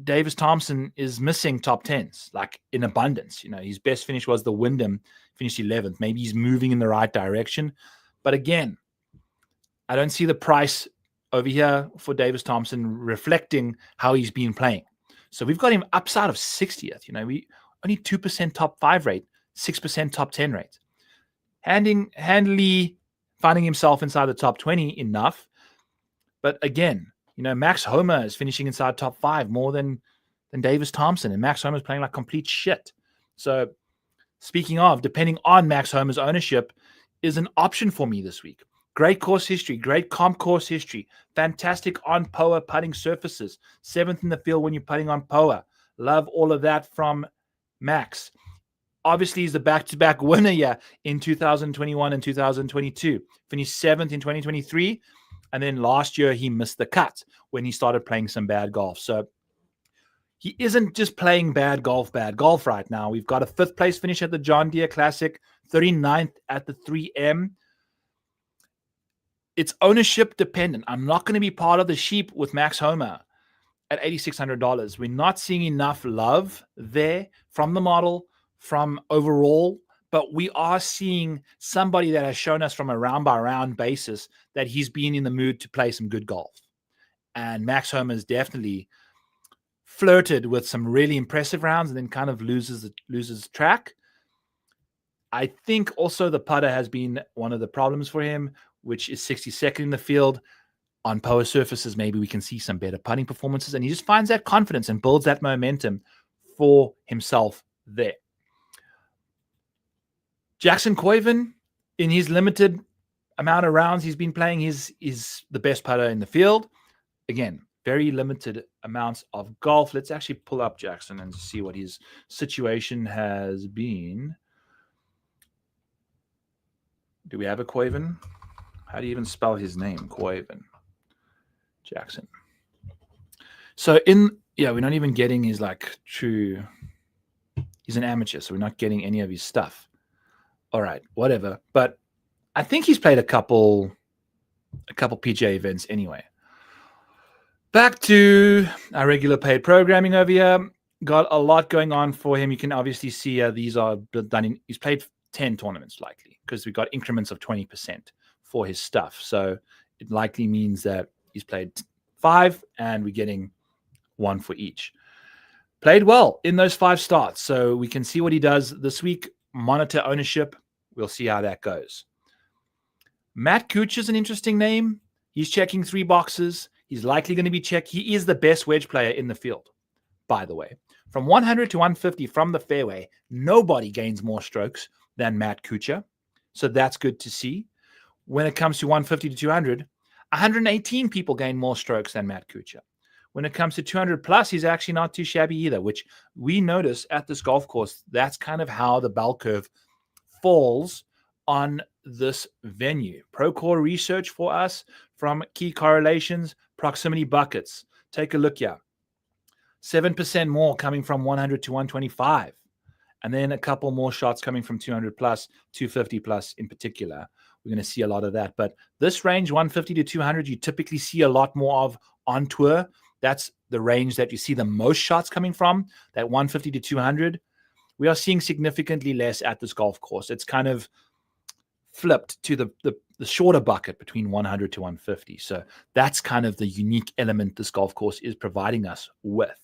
Davis Thompson is missing top 10s, like in abundance. His best finish was the Wyndham, finished 11th. Maybe he's moving in the right direction. But again, I don't see the price over here for Davis Thompson reflecting how he's been playing. So we've got him upside of 60th. We only 2% top 5 rate, 6% top 10 rate. Henley finding himself inside the top 20 enough. But again, Max Homa is finishing inside top 5 more than Davis Thompson. And Max Homa is playing like complete shit. So speaking of, depending on Max Homa's ownership, is an option for me this week. Great course history, great comp course history, fantastic on POA putting surfaces, 7th in the field when you're putting on POA. Love all of that from Max. Obviously, he's the back-to-back winner here in 2021 and 2022. Finished 7th in 2023, and then last year he missed the cut when he started playing some bad golf. So he isn't just playing bad golf right now. We've got a 5th place finish at the John Deere Classic, 39th at the 3M. It's ownership dependent. I'm not going to be part of the sheep with Max Homa at $8,600. We're not seeing enough love there from the model, from overall, but we are seeing somebody that has shown us from a round-by-round basis that he's been in the mood to play some good golf. And Max Homa has definitely flirted with some really impressive rounds and then kind of loses track. I think also the putter has been one of the problems for him, which is 62nd in the field. On POA surfaces, maybe we can see some better putting performances, and he just finds that confidence and builds that momentum for himself there. Jackson Koiven, in his limited amount of rounds he's been playing, is the best putter in the field. Again, very limited amounts of golf. Let's actually pull up Jackson and see what his situation has been. Do we have a Koiven? How do you even spell his name? Koiven. Jackson. So we're not even getting his true. He's an amateur, so we're not getting any of his stuff. All right, whatever. But I think he's played a couple PGA events anyway. Back to our regular paid programming over here. Got a lot going on for him. You can obviously see these are done in. He's played 10 tournaments likely because we got increments of 20% for his stuff. So it likely means that he's played 5 and we're getting 1 for each. Played well in those 5 starts. So we can see what he does this week. Monitor ownership. We'll see how that goes. Matt Kuchar is an interesting name. He's checking 3 boxes. He's likely going to be checked. He is the best wedge player in the field, by the way. From 100 to 150 from the fairway, nobody gains more strokes than Matt Kuchar. So that's good to see. When it comes to 150 to 200, 118 people gain more strokes than Matt Kuchar. When it comes to 200 plus, he's actually not too shabby either, which we notice at this golf course. That's kind of how the bell curve falls on this venue. PROCORE research for us from key correlations, proximity buckets. Take a look here. 7% more coming from 100 to 125. And then a couple more shots coming from 200 plus, 250 plus in particular. We're going to see a lot of that. But this range, 150 to 200, you typically see a lot more of on tour. That's the range that you see the most shots coming from, that 150 to 200. We are seeing significantly less at this golf course. It's kind of flipped to the shorter bucket between 100 to 150. So that's kind of the unique element this golf course is providing us with.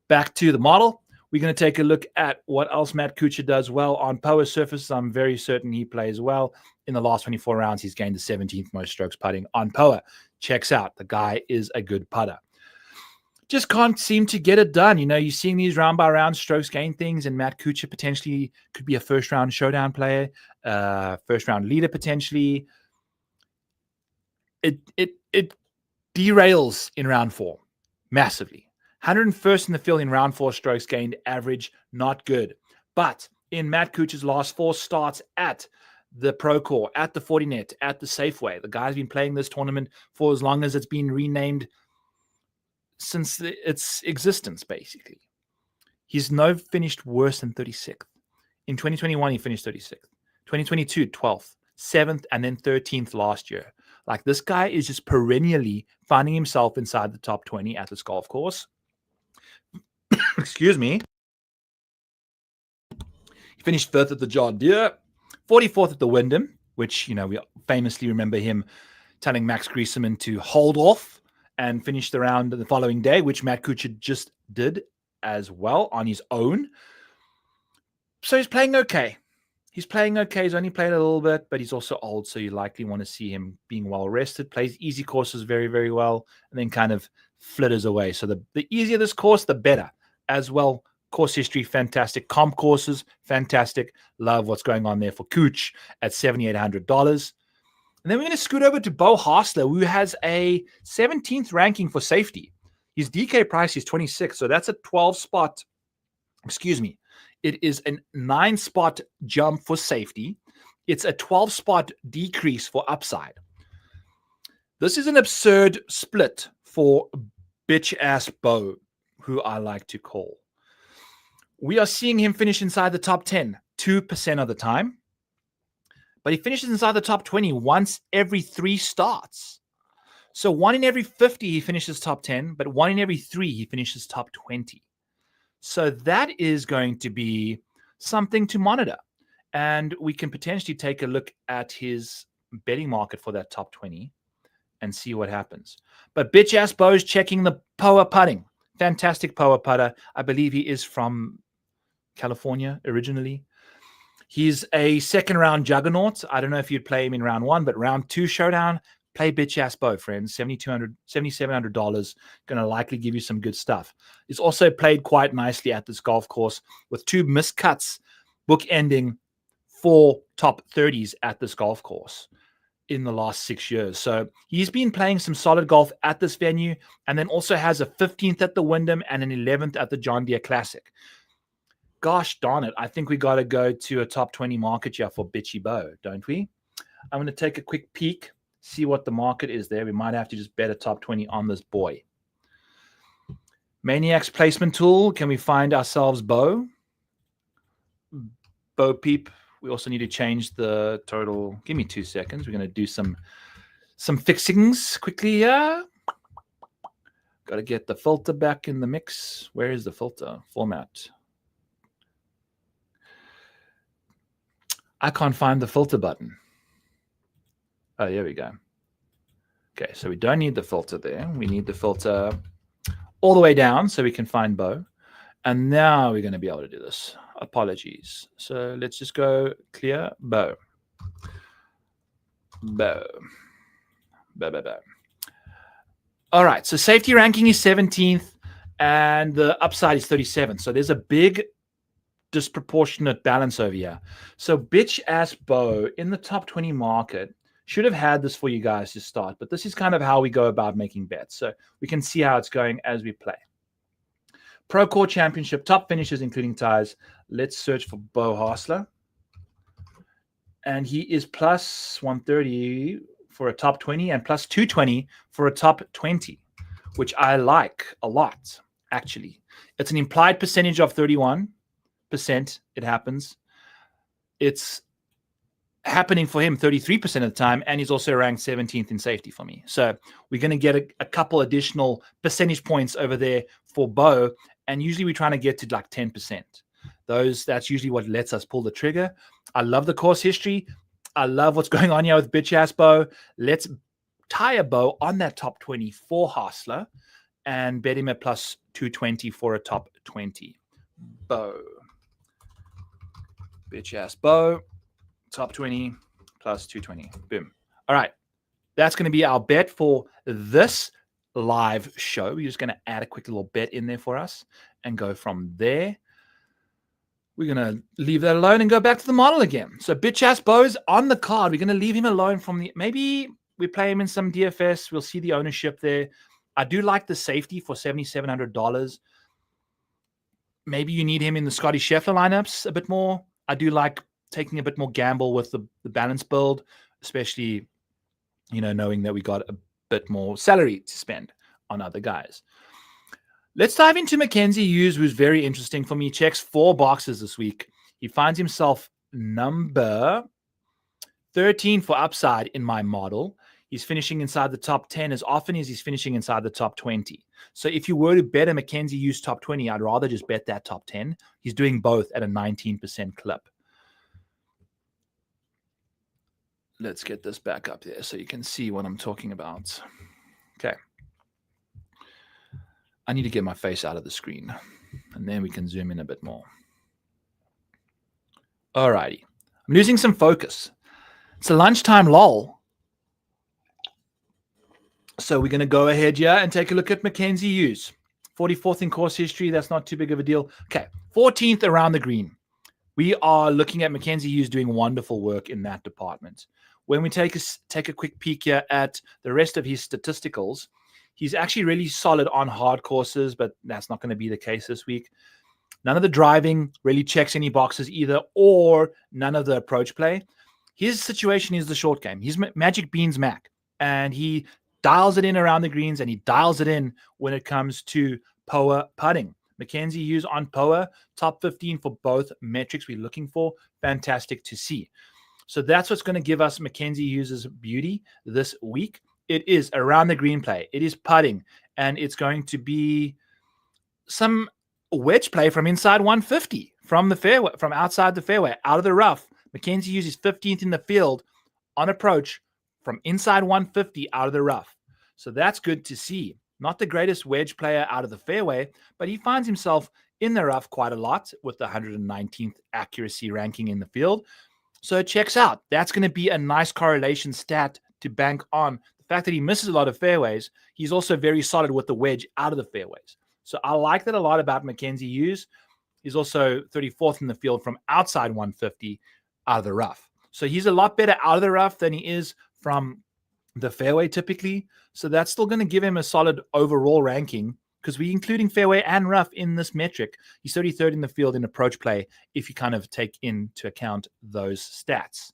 Back to the model. We're going to take a look at what else Matt Kuchar does well on POA surfaces. I'm very certain he plays well. In the last 24 rounds, he's gained the 17th most strokes putting on POA. Checks out. The guy is a good putter. Just can't seem to get it done. You know, you're seeing these round-by-round strokes gain things, and Matt Kuchar potentially could be a first-round showdown player, first-round leader potentially. It derails in round 4 massively. 101st in the field in round 4 strokes gained average, not good. But in Matt Kuchar's last 4 starts at the PROCORE, at the 40net, at the Safeway, the guy's been playing this tournament for as long as it's been renamed since its existence, basically. He's no finished worse than 36th. In 2021, he finished 36th. 2022, 12th, 7th, and then 13th last year. Like, this guy is just perennially finding himself inside the top 20 at this golf course. Excuse me. He finished 5th at the John Deere, 44th at the Wyndham, which, you know, we famously remember him telling Max Griesemann to hold off and finish the round the following day, which Matt Kuchar just did as well on his own. So he's playing okay. He's playing okay. He's only played a little bit, but he's also old, so you likely want to see him being well rested. Plays easy courses very, very well, and then kind of flitters away. So the easier this course, the better as well Course history, fantastic. Comp courses, fantastic. Love what's going on there for Cooch at $7,800. And then we're going to scoot over to Bo Hassler, who has a 17th ranking for safety. His DK price is 26, so that's a 12-spot. Excuse me. It is a 9-spot jump for safety. It's a 12-spot decrease for upside. This is an absurd split for bitch-ass Bo, who I like to call. We are seeing him finish inside the top 10 2% of the time, but he finishes inside the top 20 once every 3 starts. So 1 in every 50 he finishes top 10, but 1 in every 3 he finishes top 20. So that is going to be something to monitor. And we can potentially take a look at his betting market for that top 20 and see what happens. But bitch-ass Bo's checking the power putting. Fantastic power putter. I believe he is from California originally. He's a second-round juggernaut. I don't know if you'd play him in round 1, but round 2 showdown, play bitch-ass Bo, friends. $7,700. Going to likely give you some good stuff. He's also played quite nicely at this golf course with 2 missed cuts, bookending 4 top 30s at this golf course in the last 6 years. So he's been playing some solid golf at this venue, and then also has a 15th at the Wyndham and an 11th at the John Deere Classic. Gosh darn it. I think we got to go to a top 20 market here for Bitchy Bo, don't we? I'm going to take a quick peek, see what the market is there. We might have to just bet a top 20 on this boy. Maniacs placement tool. Can we find ourselves Bo? Bo Peep. We also need to change the total. Give me 2 seconds. We're going to do some fixings quickly here. Got to get the filter back in the mix. Where is the filter? Format. I can't find the filter button. Oh, here we go. Okay, so we don't need the filter there. We need the filter all the way down so we can find Bo. And now we're going to be able to do this. Apologies. So let's just go clear Bo. Bo. Bo, Bo, Bo. All right, so safety ranking is 17th and the upside is 37th. So there's a big disproportionate balance over here. So bitch-ass Bo in the top 20 market should have had this for you guys to start, but this is kind of how we go about making bets. So we can see how it's going as we play. ProCore Championship, top finishes including ties. Let's search for Bo Hassler. And he is plus 130 for a top 20 and plus 220 for a top 20, which I like a lot, actually. It's an implied percentage of 31%. It happens. It's happening for him 33% of the time, and he's also ranked 17th in safety for me. So we're going to get a couple additional percentage points over there for Bo, and usually we're trying to get to like 10%. That's usually what lets us pull the trigger. I love the course history. I love what's going on here with bitch-ass Bo. Let's tie a Bo on that top 20 for Hassler and bet him at plus 220 for a top 20. Bo. Bitch-ass Bo. Top 20 plus 220. Boom. All right. That's going to be our bet for this live show. We're just going to add a quick little bet in there for us and go from there. We're going to leave that alone and go back to the model again. So bitch-ass Bo's on the card. We're going to leave him alone from the... Maybe we play him in some DFS. We'll see the ownership there. I do like the safety for $7,700. Maybe you need him in the Scottie Scheffler lineups a bit more. I do like taking a bit more gamble with the balance build, especially, knowing that we got a bit more salary to spend on other guys. Let's dive into Mackenzie Hughes, who's very interesting for me. Checks 4 boxes this week. He finds himself number 13 for upside in my model. He's finishing inside the top 10 as often as he's finishing inside the top 20. So if you were to bet a Mackenzie Hughes top 20, I'd rather just bet that top 10. He's doing both at a 19% clip. Let's get this back up there so you can see what I'm talking about. Okay. I need to get my face out of the screen, and then we can zoom in a bit more. All righty. I'm losing some focus. It's a lunchtime lull. So we're going to go ahead here and take a look at Mackenzie Hughes 44th in course history. That's not too big of a deal. Okay, 14th around the green. We are looking at Mackenzie Hughes doing wonderful work in that department. When we take a quick peek here at the rest of his statisticals, he's actually really solid on hard courses, but that's not going to be the case this week. None of the driving really checks any boxes either, or none of the approach play. His situation is the short game. He's Magic Beans Mac, and he dials it in around the greens, and he dials it in when it comes to POA putting. Mackenzie Hughes on POA, top 15 for both metrics we're looking for. Fantastic to see. So that's what's going to give us Mackenzie Hughes' beauty this week. It is around the green play. It is putting, and it's going to be some wedge play from inside 150, from the fairway, from outside the fairway, out of the rough. Mackenzie Hughes is 15th in the field on approach from inside 150 out of the rough. So that's good to see. Not the greatest wedge player out of the fairway, but he finds himself in the rough quite a lot with the 119th accuracy ranking in the field. So it checks out. That's going to be a nice correlation stat to bank on. The fact that he misses a lot of fairways, he's also very solid with the wedge out of the fairways. So I like that a lot about Mackenzie Hughes. He's also 34th in the field from outside 150 out of the rough. So he's a lot better out of the rough than he is from the fairway typically. So that's still going to give him a solid overall ranking, because we're including fairway and rough in this metric. He's 33rd in the field in approach play if you kind of take into account those stats.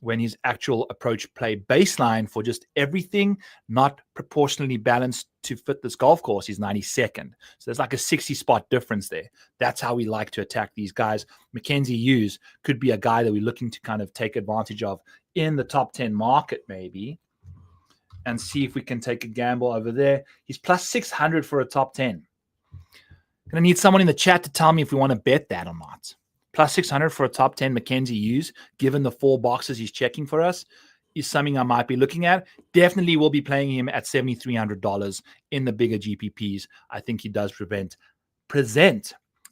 When his actual approach play baseline for just everything not proportionally balanced to fit this golf course is 92nd. So there's like a 60 spot difference there. That's how we like to attack these guys. Mackenzie Hughes could be a guy that we're looking to kind of take advantage of in the top 10 market maybe, and see if we can take a gamble over there. He's plus 600 for a top 10. Gonna need someone in the chat to tell me if we want to bet that or not. Plus 600 for a top 10 Mackenzie Hughes, given the 4 boxes he's checking for us, is something I might be looking at. Definitely will be playing him at $7,300 in the bigger GPPs. I think he does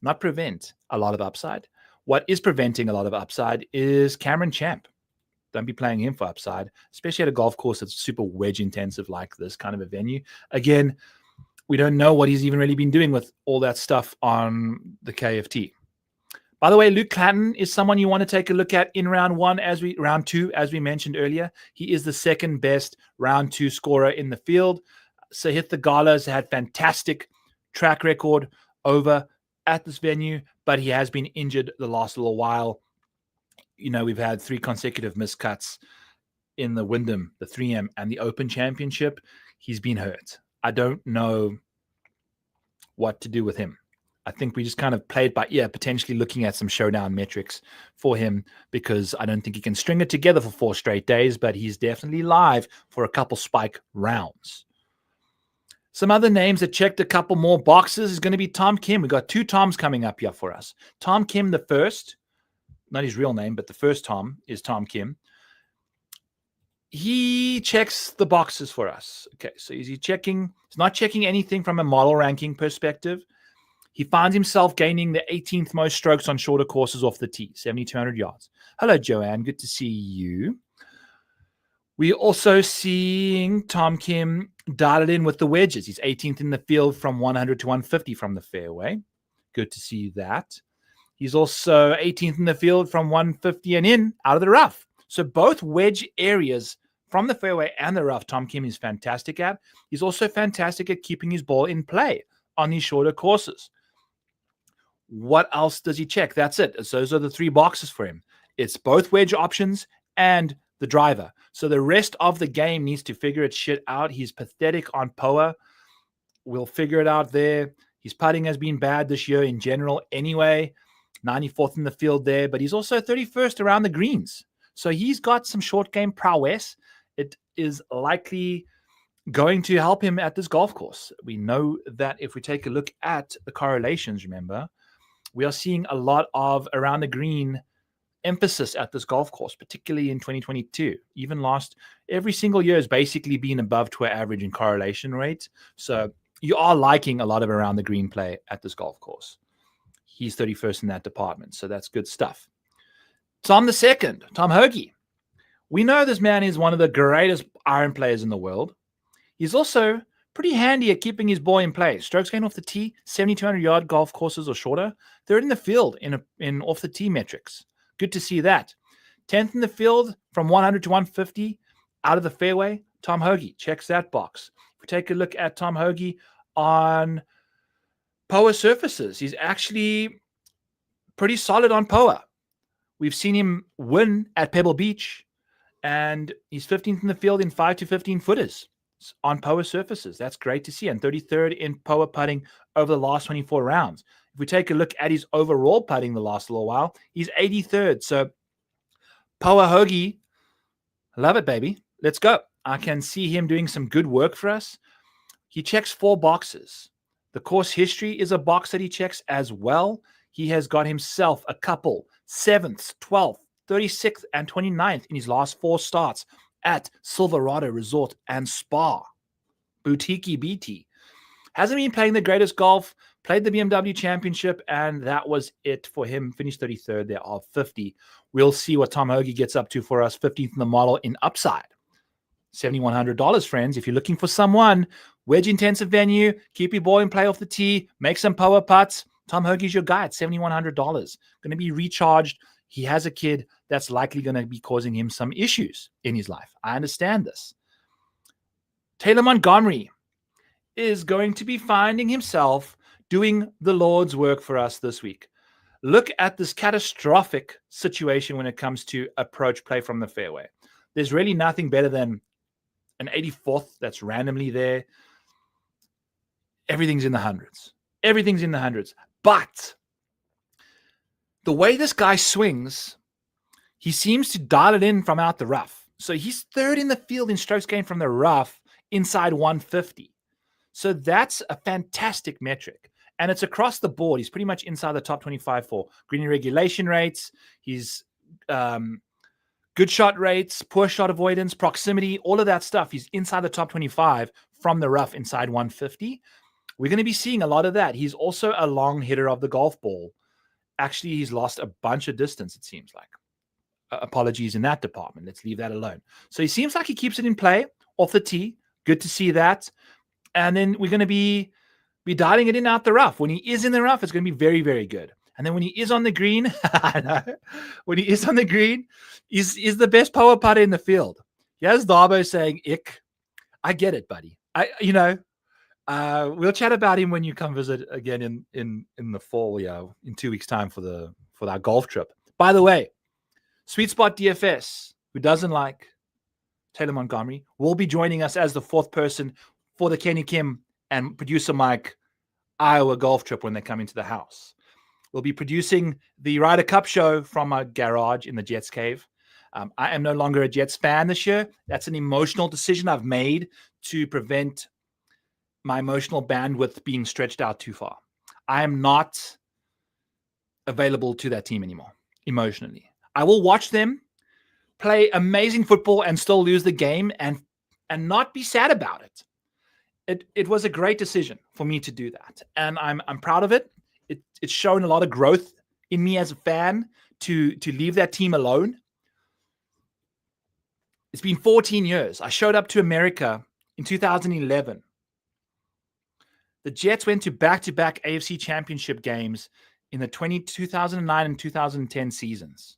not prevent a lot of upside. What is preventing a lot of upside is Cameron Champ. Don't be playing him for upside, especially at a golf course that's super wedge intensive like this kind of a venue. Again, we don't know what he's even really been doing with all that stuff on the KFT. By the way, Luke Clanton is someone you want to take a look at in round two, as we mentioned earlier. He is the second best round 2 scorer in the field. Sahith Theegala has had fantastic track record over at this venue, but he has been injured the last little while. You know, we've had 3 consecutive miscuts in the Wyndham, the 3M, and the Open Championship. He's been hurt. I don't know what to do with him. I think we just kind of played by ear, potentially looking at some showdown metrics for him, because I don't think he can string it together for 4 straight days, but he's definitely live for a couple spike rounds. Some other names that checked a couple more boxes is going to be Tom Kim. We've got 2 Toms coming up here for us. Tom Kim the first, not his real name, but the first Tom is Tom Kim. He checks the boxes for us. Okay, so he's not checking anything from a model ranking perspective. He finds himself gaining the 18th most strokes on shorter courses off the tee, 7,200 yards. Hello, Joanne. Good to see you. We're also seeing Tom Kim dial it in with the wedges. He's 18th in the field from 100 to 150 from the fairway. Good to see that. He's also 18th in the field from 150 and in out of the rough. So both wedge areas from the fairway and the rough, Tom Kim is fantastic at. He's also fantastic at keeping his ball in play on these shorter courses. What else does he check? That's it. So those are the 3 boxes for him. It's both wedge options and the driver. So the rest of the game needs to figure its shit out. He's pathetic on POA. We'll figure it out there. His putting has been bad this year in general anyway. 94th in the field there, but he's also 31st around the greens. So he's got some short game prowess. It is likely going to help him at this golf course. We know that if we take a look at the correlations, remember, we are seeing a lot of around the green emphasis at this golf course, particularly in 2022. Even every single year has basically been above tour average in correlation rate. So you are liking a lot of around the green play at this golf course. He's 31st in that department, so that's good stuff. Tom the second, Tom Hoagie. We know this man is one of the greatest iron players in the world. He's also pretty handy at keeping his ball in play. Strokes gained off the tee, 7,200-yard golf courses or shorter. Third in the field in off the tee metrics. Good to see that. 10th in the field from 100 to 150 out of the fairway. Tom Hoge checks that box. If we take a look at Tom Hoge on POA surfaces, he's actually pretty solid on POA. We've seen him win at Pebble Beach, and he's 15th in the field in 5 to 15 footers on POA surfaces. That's great to see. And 33rd in POA putting over the last 24 rounds. If we take a look at his overall putting the last little while, he's 83rd. So POA Hoge, love it, baby. Let's go. I can see him doing some good work for us. He checks 4 boxes. The course history is a box that he checks as well. He has got himself a couple 7th, 12th, 36th, and 29th in his last 4 starts at Silverado Resort and Spa. Boutique BT. Hasn't been playing the greatest golf, played the BMW Championship, and that was it for him. Finished 33rd there of 50. We'll see what Tom Hoge gets up to for us. 15th in the model in upside. $7,100, friends. If you're looking for someone, wedge-intensive venue, keep your ball in play off the tee, make some power putts, Tom Hoge is your guy at $7,100. Going to be recharged. He has a kid that's likely going to be causing him some issues in his life. I understand this. Taylor Montgomery is going to be finding himself doing the Lord's work for us this week. Look at this catastrophic situation when it comes to approach play from the fairway. There's really nothing better than an 84th that's randomly there. Everything's in the hundreds. Everything's in the hundreds. But the way this guy swings, he seems to dial it in from out the rough. So he's 3rd in the field in strokes gained from the rough inside 150. So that's a fantastic metric. And it's across the board. He's pretty much inside the top 25 for green regulation rates. He's good shot rates, poor shot avoidance, proximity, all of that stuff. He's inside the top 25 from the rough inside 150. We're going to be seeing a lot of that. He's also a long hitter of the golf ball. Actually, he's lost a bunch of distance, it seems like. Apologies in that department. Let's leave that alone. So he seems like he keeps it in play off the tee. Good to see that. And then we're going to be dialing it in out the rough. When he is in the rough, it's going to be very, very good. And then when he is on the green, when he is on the green, he's the best power putter in the field. Here's Darbo saying, "Ick, I get it, buddy. We'll chat about him when you come visit again in the fall, in 2 weeks' time for our golf trip." By the way, Sweet Spot DFS, who doesn't like Taylor Montgomery, will be joining us as the 4th person for the Kenny Kim and producer Mike Iowa golf trip when they come into the house. We'll be producing the Ryder Cup show from a garage in the Jets cave. I am no longer a Jets fan this year. That's an emotional decision I've made to prevent my emotional bandwidth being stretched out too far. I am not available to that team anymore, emotionally. I will watch them play amazing football and still lose the game and not be sad about it. It was a great decision for me to do that. And I'm proud of it. It's shown a lot of growth in me as a fan to leave that team alone. It's been 14 years. I showed up to America in 2011. The Jets went to back-to-back AFC Championship games in the 2009 and 2010 seasons.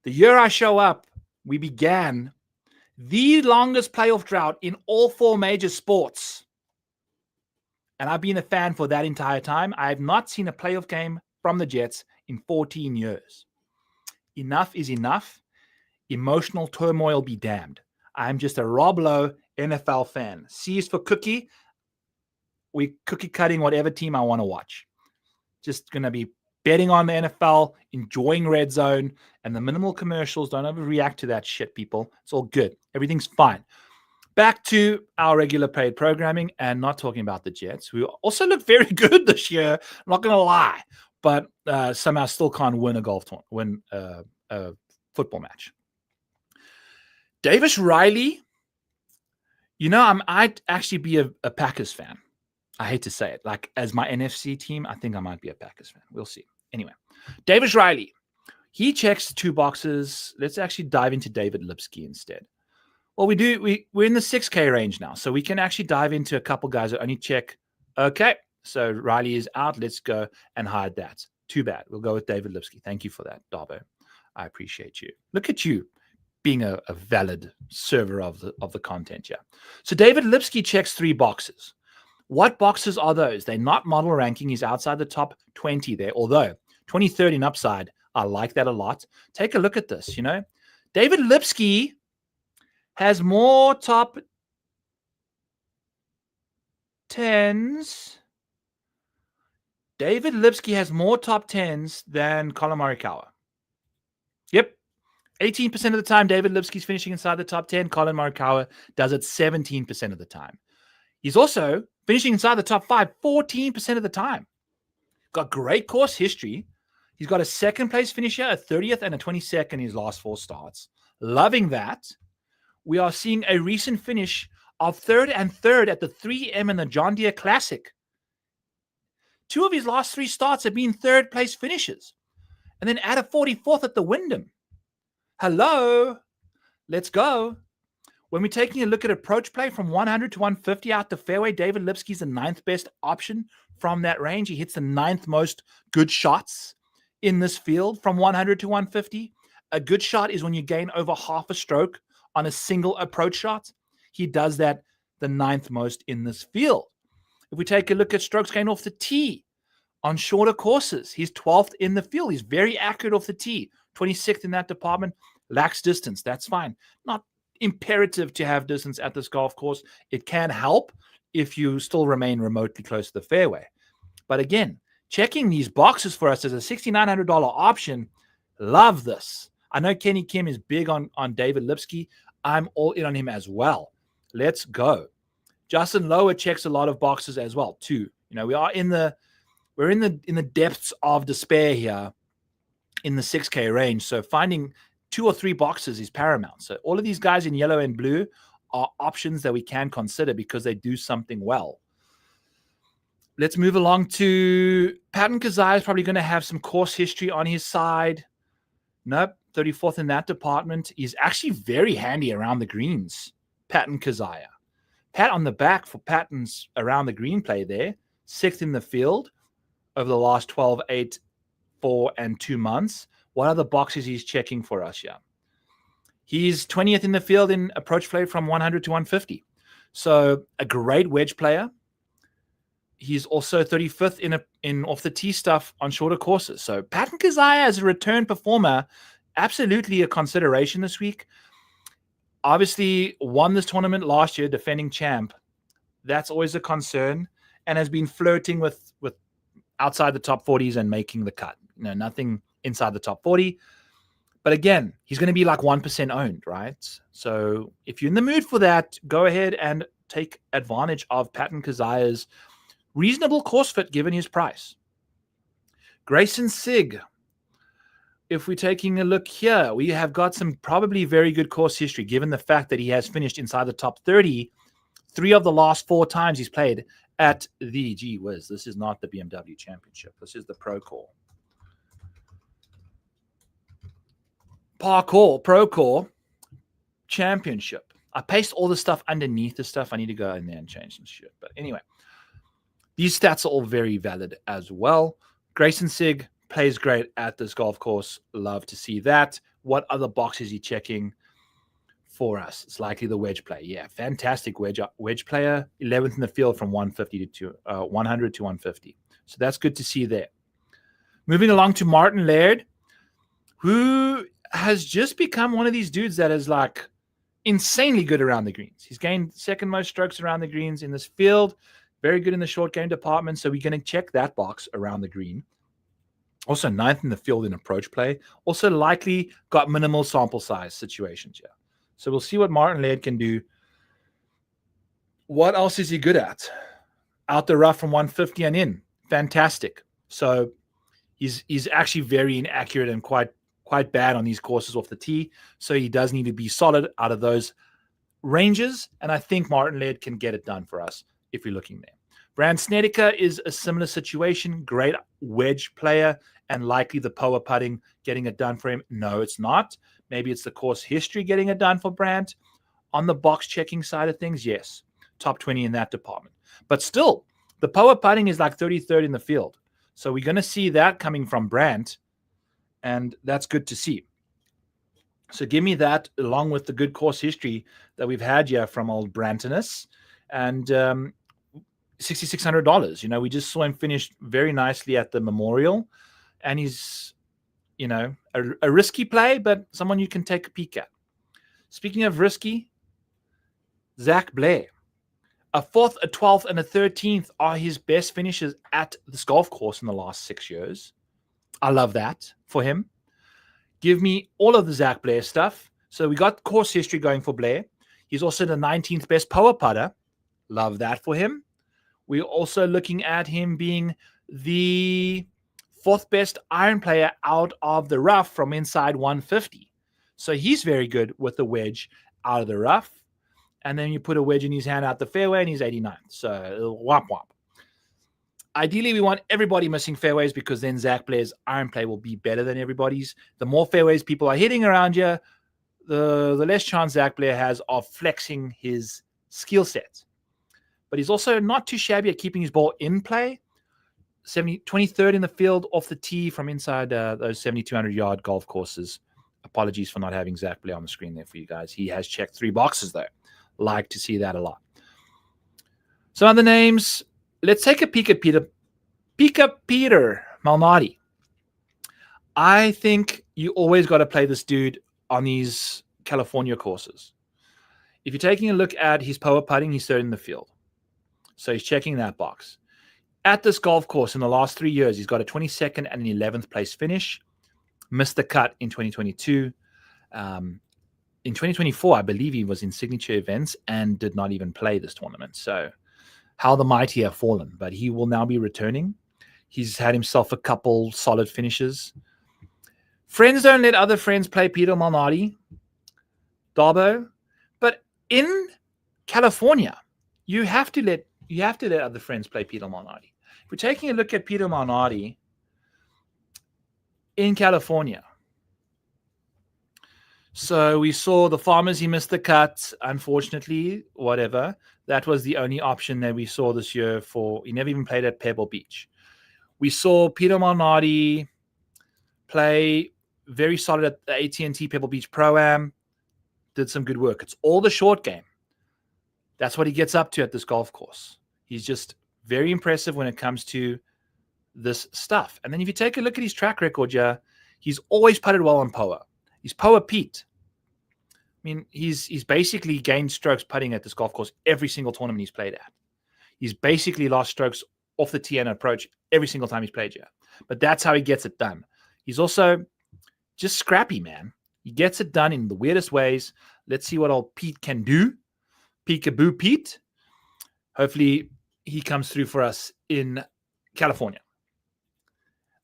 The year I show up, we began the longest playoff drought in all 4 major sports. And I've been a fan for that entire time. I have not seen a playoff game from the Jets in 14 years. Enough is enough. Emotional turmoil be damned. I'm just a Rob Lowe NFL fan. C is for cookie. We cookie cutting whatever team I want to watch. Just going to be betting on the NFL, enjoying Red Zone, and the minimal commercials. Don't overreact to that shit, people. It's all good. Everything's fine. Back to our regular paid programming and not talking about the Jets, who also look very good this year. I'm not going to lie, but somehow still can't win a football match. Davis Riley, I'd actually be a Packers fan. I hate to say it. Like, as my NFC team, I think I might be a Packers fan. We'll see. Anyway, Davis Riley, he checks 2 boxes. Let's actually dive into David Lipsky instead. Well, we're in the 6K range now, so we can actually dive into a couple guys that only check. Okay, so Riley is out. Let's go and hide that. Too bad. We'll go with David Lipsky. Thank you for that, Darbo. I appreciate you. Look at you being a valid server of the content here. So David Lipsky checks 3 boxes. What boxes are those? They're not model ranking. He's outside the top 20 there, although 2030 upside, I like that a lot. Take a look at this, David Lipsky has more top 10s. David Lipsky has more top 10s than Colin Morikawa. Yep. 18% of the time, David Lipsky's finishing inside the top 10. Colin Morikawa does it 17% of the time. He's also finishing inside the top 5 14% of the time. Got great course history. He's got a second-place finish here, a 30th, and a 22nd in his last 4 starts. Loving that. We are seeing a recent finish of 3rd and 3rd at the 3M and the John Deere Classic. 2 of his last 3 starts have been 3rd-place finishes. And then add a 44th at the Wyndham. Hello. Let's go. When we're taking a look at approach play from 100 to 150 out the fairway, David Lipsky's the 9th best option from that range. He hits the 9th most good shots in this field from 100 to 150. A good shot is when you gain over half a stroke on a single approach shot. He does that the 9th most in this field. If we take a look at strokes gained off the tee on shorter courses, he's 12th in the field. He's very accurate off the tee, 26th in that department. Lacks distance. That's fine. Not imperative to have distance at this golf course. It can help if you still remain remotely close to the fairway. But again, checking these boxes for us as a $6,900 option, love this. I know Kenny Kim is big on David Lipsky. I'm all in on him as well. Let's go. Justin Lower checks a lot of boxes as well too. We're in the depths of despair here in the 6K range. So finding 2 or 3 boxes is paramount. So all of these guys in yellow and blue are options that we can consider because they do something well. Let's move along to Patton Kizzire is probably going to have some course history on his side. Nope, 34th in that department. He's actually very handy around the greens, Patton Kizzire. Pat on the back for Patton's around the green play there. 6th in the field over the last 12, 8, 4, and 2 months. What other boxes he's checking for us here? He's 20th in the field in approach play from 100 to 150. So a great wedge player. He's also 35th in off the tee stuff on shorter courses. So Patton Kizzire as a return performer, absolutely a consideration this week. Obviously won this tournament last year, defending champ. That's always a concern, and has been flirting with outside the top 40s and making the cut. Nothing inside the top 40. But again, he's going to be like 1% owned, right? So if you're in the mood for that, go ahead and take advantage of Patton Kizzire's reasonable course fit given his price. Grayson Sigg. If we're taking a look here, we have got some probably very good course history given the fact that he has finished inside the top 30 3 of the last 4 times he's played at the, gee whiz, this is not the BMW Championship. This is the PROCORE. PROCORE Championship. I paste all the stuff underneath the stuff. I need to go in there and change some shit. But anyway, these stats are all very valid as well. Grayson Sigg plays great at this golf course. Love to see that. What other boxes is he checking for us? It's likely the wedge play. Yeah, fantastic wedge player. 11th in the field from 150 to 100 to 150. So that's good to see there. Moving along to Martin Laird, who has just become one of these dudes that is like insanely good around the greens. He's gained second most strokes around the greens in this field. Very good in the short game department. So we're going to check that box around the green. Also 9th in the field in approach play. Also likely got minimal sample size situations here. So we'll see what Martin Laird can do. What else is he good at? Out the rough from 150 and in. Fantastic. So he's actually very inaccurate and quite bad on these courses off the tee. So he does need to be solid out of those ranges. And I think Martin Laird can get it done for us if you're looking there. Brand Snedeker is a similar situation. Great wedge player and likely the power putting getting it done for him. No, it's not. Maybe it's the course history getting it done for Brand on the box checking side of things, yes, top 20 in that department. But still, the power putting is like 33rd in the field. So we're going to see that coming from Brandt, and that's good to see. So give me that along with the good course history that we've had here from old Brantonus, and $6,600. You know, we just saw him finish very nicely at the Memorial, and he's, you know, a risky play, but someone you can take a peek at. Speaking of risky, Zach Blair. A 4th, a 12th, and a 13th are his best finishes at this golf course in the last 6 years. I love that for him. Give me all of the Zach Blair stuff. So we got course history going for Blair. He's also the 19th best power putter. Love that for him. We're also looking at him being the 4th best iron player out of the rough from inside 150. So he's very good with the wedge out of the rough. And then you put a wedge in his hand out the fairway, and he's 89th. So whop whop. Ideally, we want everybody missing fairways, because then Zach Blair's iron play will be better than everybody's. The more fairways people are hitting around you, the less chance Zach Blair has of flexing his skill set. But he's also not too shabby at keeping his ball in play. 23rd in the field off the tee from inside those 7,200-yard golf courses. Apologies for not having Zach Blair on the screen there for you guys. He has checked 3 boxes, though. Like to see that a lot. Some other names. Let's take a peek at Peter Malnati. I think you always got to play this dude on these California courses. If you're taking a look at his power putting, he's 3rd in the field. So he's checking that box. At this golf course in the last 3 years, he's got a 22nd and an 11th place finish. Missed the cut in 2022. In 2024, I believe he was in signature events and did not even play this tournament. So how the mighty have fallen. But he will now be returning. He's had himself a couple solid finishes. Friends don't let other friends play Peter Malnati, Darbo. But in California, you have to let other friends play Peter Malnati. If we're taking a look at Peter Malnati in California, so we saw the Farmers, he missed the cut, unfortunately, whatever. That was the only option that we saw this year for, he never even played at Pebble Beach. We saw Peter Malnati play very solid at the AT&T Pebble Beach Pro-Am, did some good work. It's all the short game. That's what he gets up to at this golf course. He's just very impressive when it comes to this stuff. And then if you take a look at his track record, he's always putted well on Poa. He's Poa Pete. I mean, he's basically gained strokes putting at this golf course every single tournament he's played at. He's basically lost strokes off the tee and approach every single time he's played here. But that's how he gets it done. He's also just scrappy, man. He gets it done in the weirdest ways. Let's see what old Pete can do. Peekaboo Pete. Hopefully he comes through for us in California.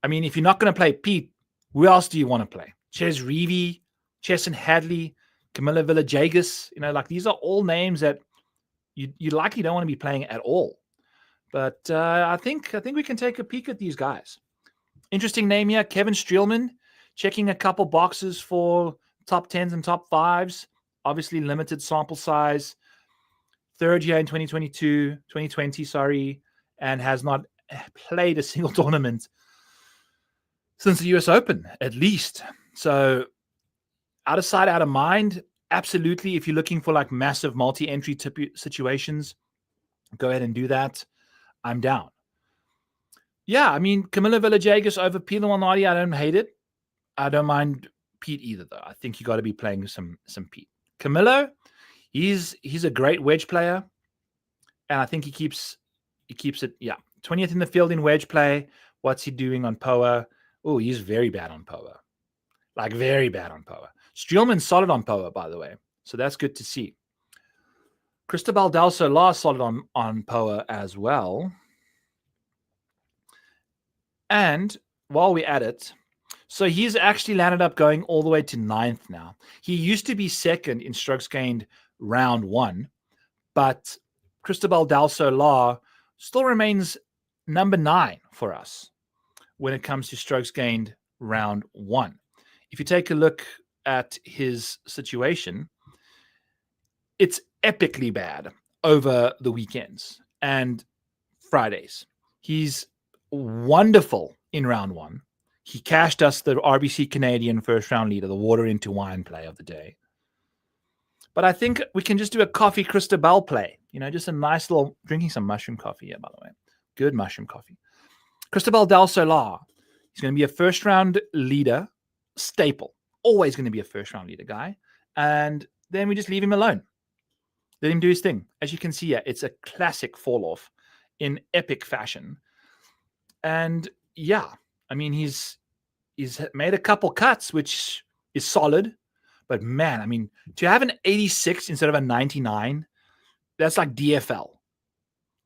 I mean, if you're not going to play Pete, who else do you want to play? Ches Reavie, Chesson Hadley, Camilla Villajagis. You know, like these are all names that you likely don't want to be playing at all. But I think we can take a peek at these guys. Interesting name here, Kevin Streelman, checking a couple boxes for top 10s and top 5s. Obviously limited sample size. 3rd year in 2020, and has not played a single tournament since the US Open, at least. So out of sight, out of mind. Absolutely. If you're looking for like massive multi-entry situations, go ahead and do that. I'm down. Yeah, I mean, Camilla Villajagis over Peter Malnati, I don't hate it. I don't mind Pete either, though. I think you got to be playing some Pete. Camilo, he's a great wedge player, and I think he keeps it. Yeah, 20th in the field in wedge play. What's he doing on Poa? Oh, he's very bad on Poa, like very bad on Poa. Streelman's solid on Poa, by the way, so that's good to see. Cristobal Del Solar solid on Poa as well. And while we're at it, so he's actually landed up going all the way to 9th now. He used to be 2nd in strokes gained round 1, but Cristobal Del Solar still remains number 9 for us when it comes to strokes gained round 1. If you take a look at his situation, it's epically bad over the weekends and Fridays. He's wonderful in round one. He cashed us the RBC Canadian first round leader, the water into wine play of the day. But I think we can just do a coffee Cristobal play. Just a nice little, drinking some mushroom coffee here, by the way. Good mushroom coffee. Cristobal del Solar. He's going to be a first round leader, staple. Always going to be a first round leader guy. And then we just leave him alone. Let him do his thing. As you can see here, it's a classic fall off in epic fashion. And yeah, I mean, he's made a couple cuts, which is solid. But man, I mean, to have an 86 instead of a 99, that's like DFL.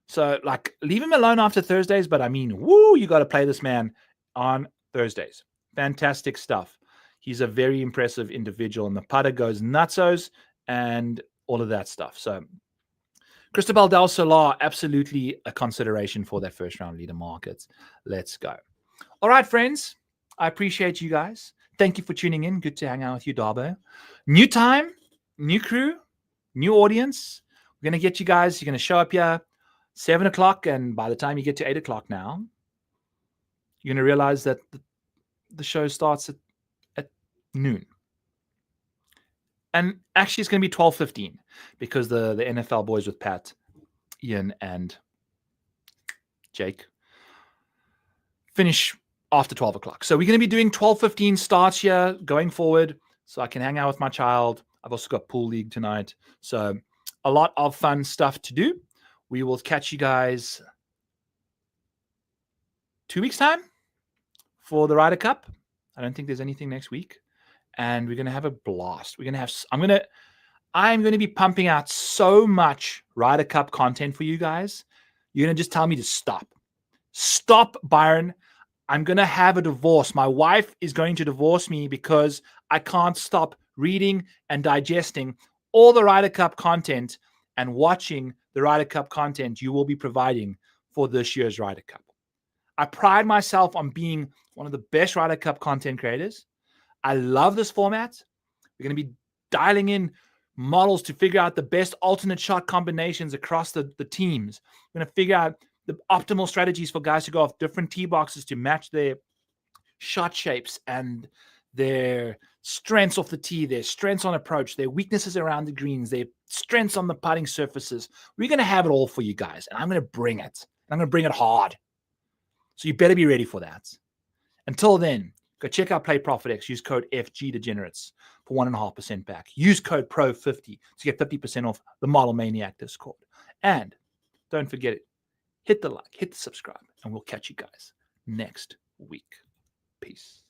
So like, leave him alone after Thursdays. But I mean, woo, you got to play this man on Thursdays. Fantastic stuff. He's a very impressive individual, and the putter goes nutsos and all of that stuff. So Cristobal del Solar, absolutely a consideration for that first round leader market. Let's go. All right, friends. I appreciate you guys. Thank you for tuning in. Good to hang out with you, Darbo. New time, new crew, new audience. We're going to get you guys. You're going to show up here 7 o'clock. And by the time you get to 8 o'clock now, you're going to realize that the show starts at noon. And actually, it's going to be 12:15 because the NFL boys with Pat, Ian, and Jake finish after 12 o'clock. So we're going to be doing 12:15 starts here going forward so I can hang out with my child. I've also got pool league tonight. So a lot of fun stuff to do. We will catch you guys 2 weeks' time for the Ryder Cup. I don't think there's anything next week. And we're going to have a blast. I'm going to be pumping out so much Ryder Cup content for you guys. You're going to just tell me to stop. Stop, Byron. I'm going to have a divorce. My wife is going to divorce me because I can't stop reading and digesting all the Ryder Cup content and watching the Ryder Cup content you will be providing for this year's Ryder Cup. I pride myself on being one of the best Ryder Cup content creators. I love this format. We're going to be dialing in models to figure out the best alternate shot combinations across the teams. We're going to figure out the optimal strategies for guys to go off different tee boxes to match their shot shapes and their strengths off the tee, their strengths on approach, their weaknesses around the greens, their strengths on the putting surfaces. We're going to have it all for you guys, and I'm going to bring it. I'm going to bring it hard. So you better be ready for that. Until then, go check out Play Profit X. Use code FG Degenerates for 1.5% back. Use code PRO50 to get 50% off the Model Maniac Discord. And don't forget it. Hit the like, hit the subscribe, and we'll catch you guys next week. Peace.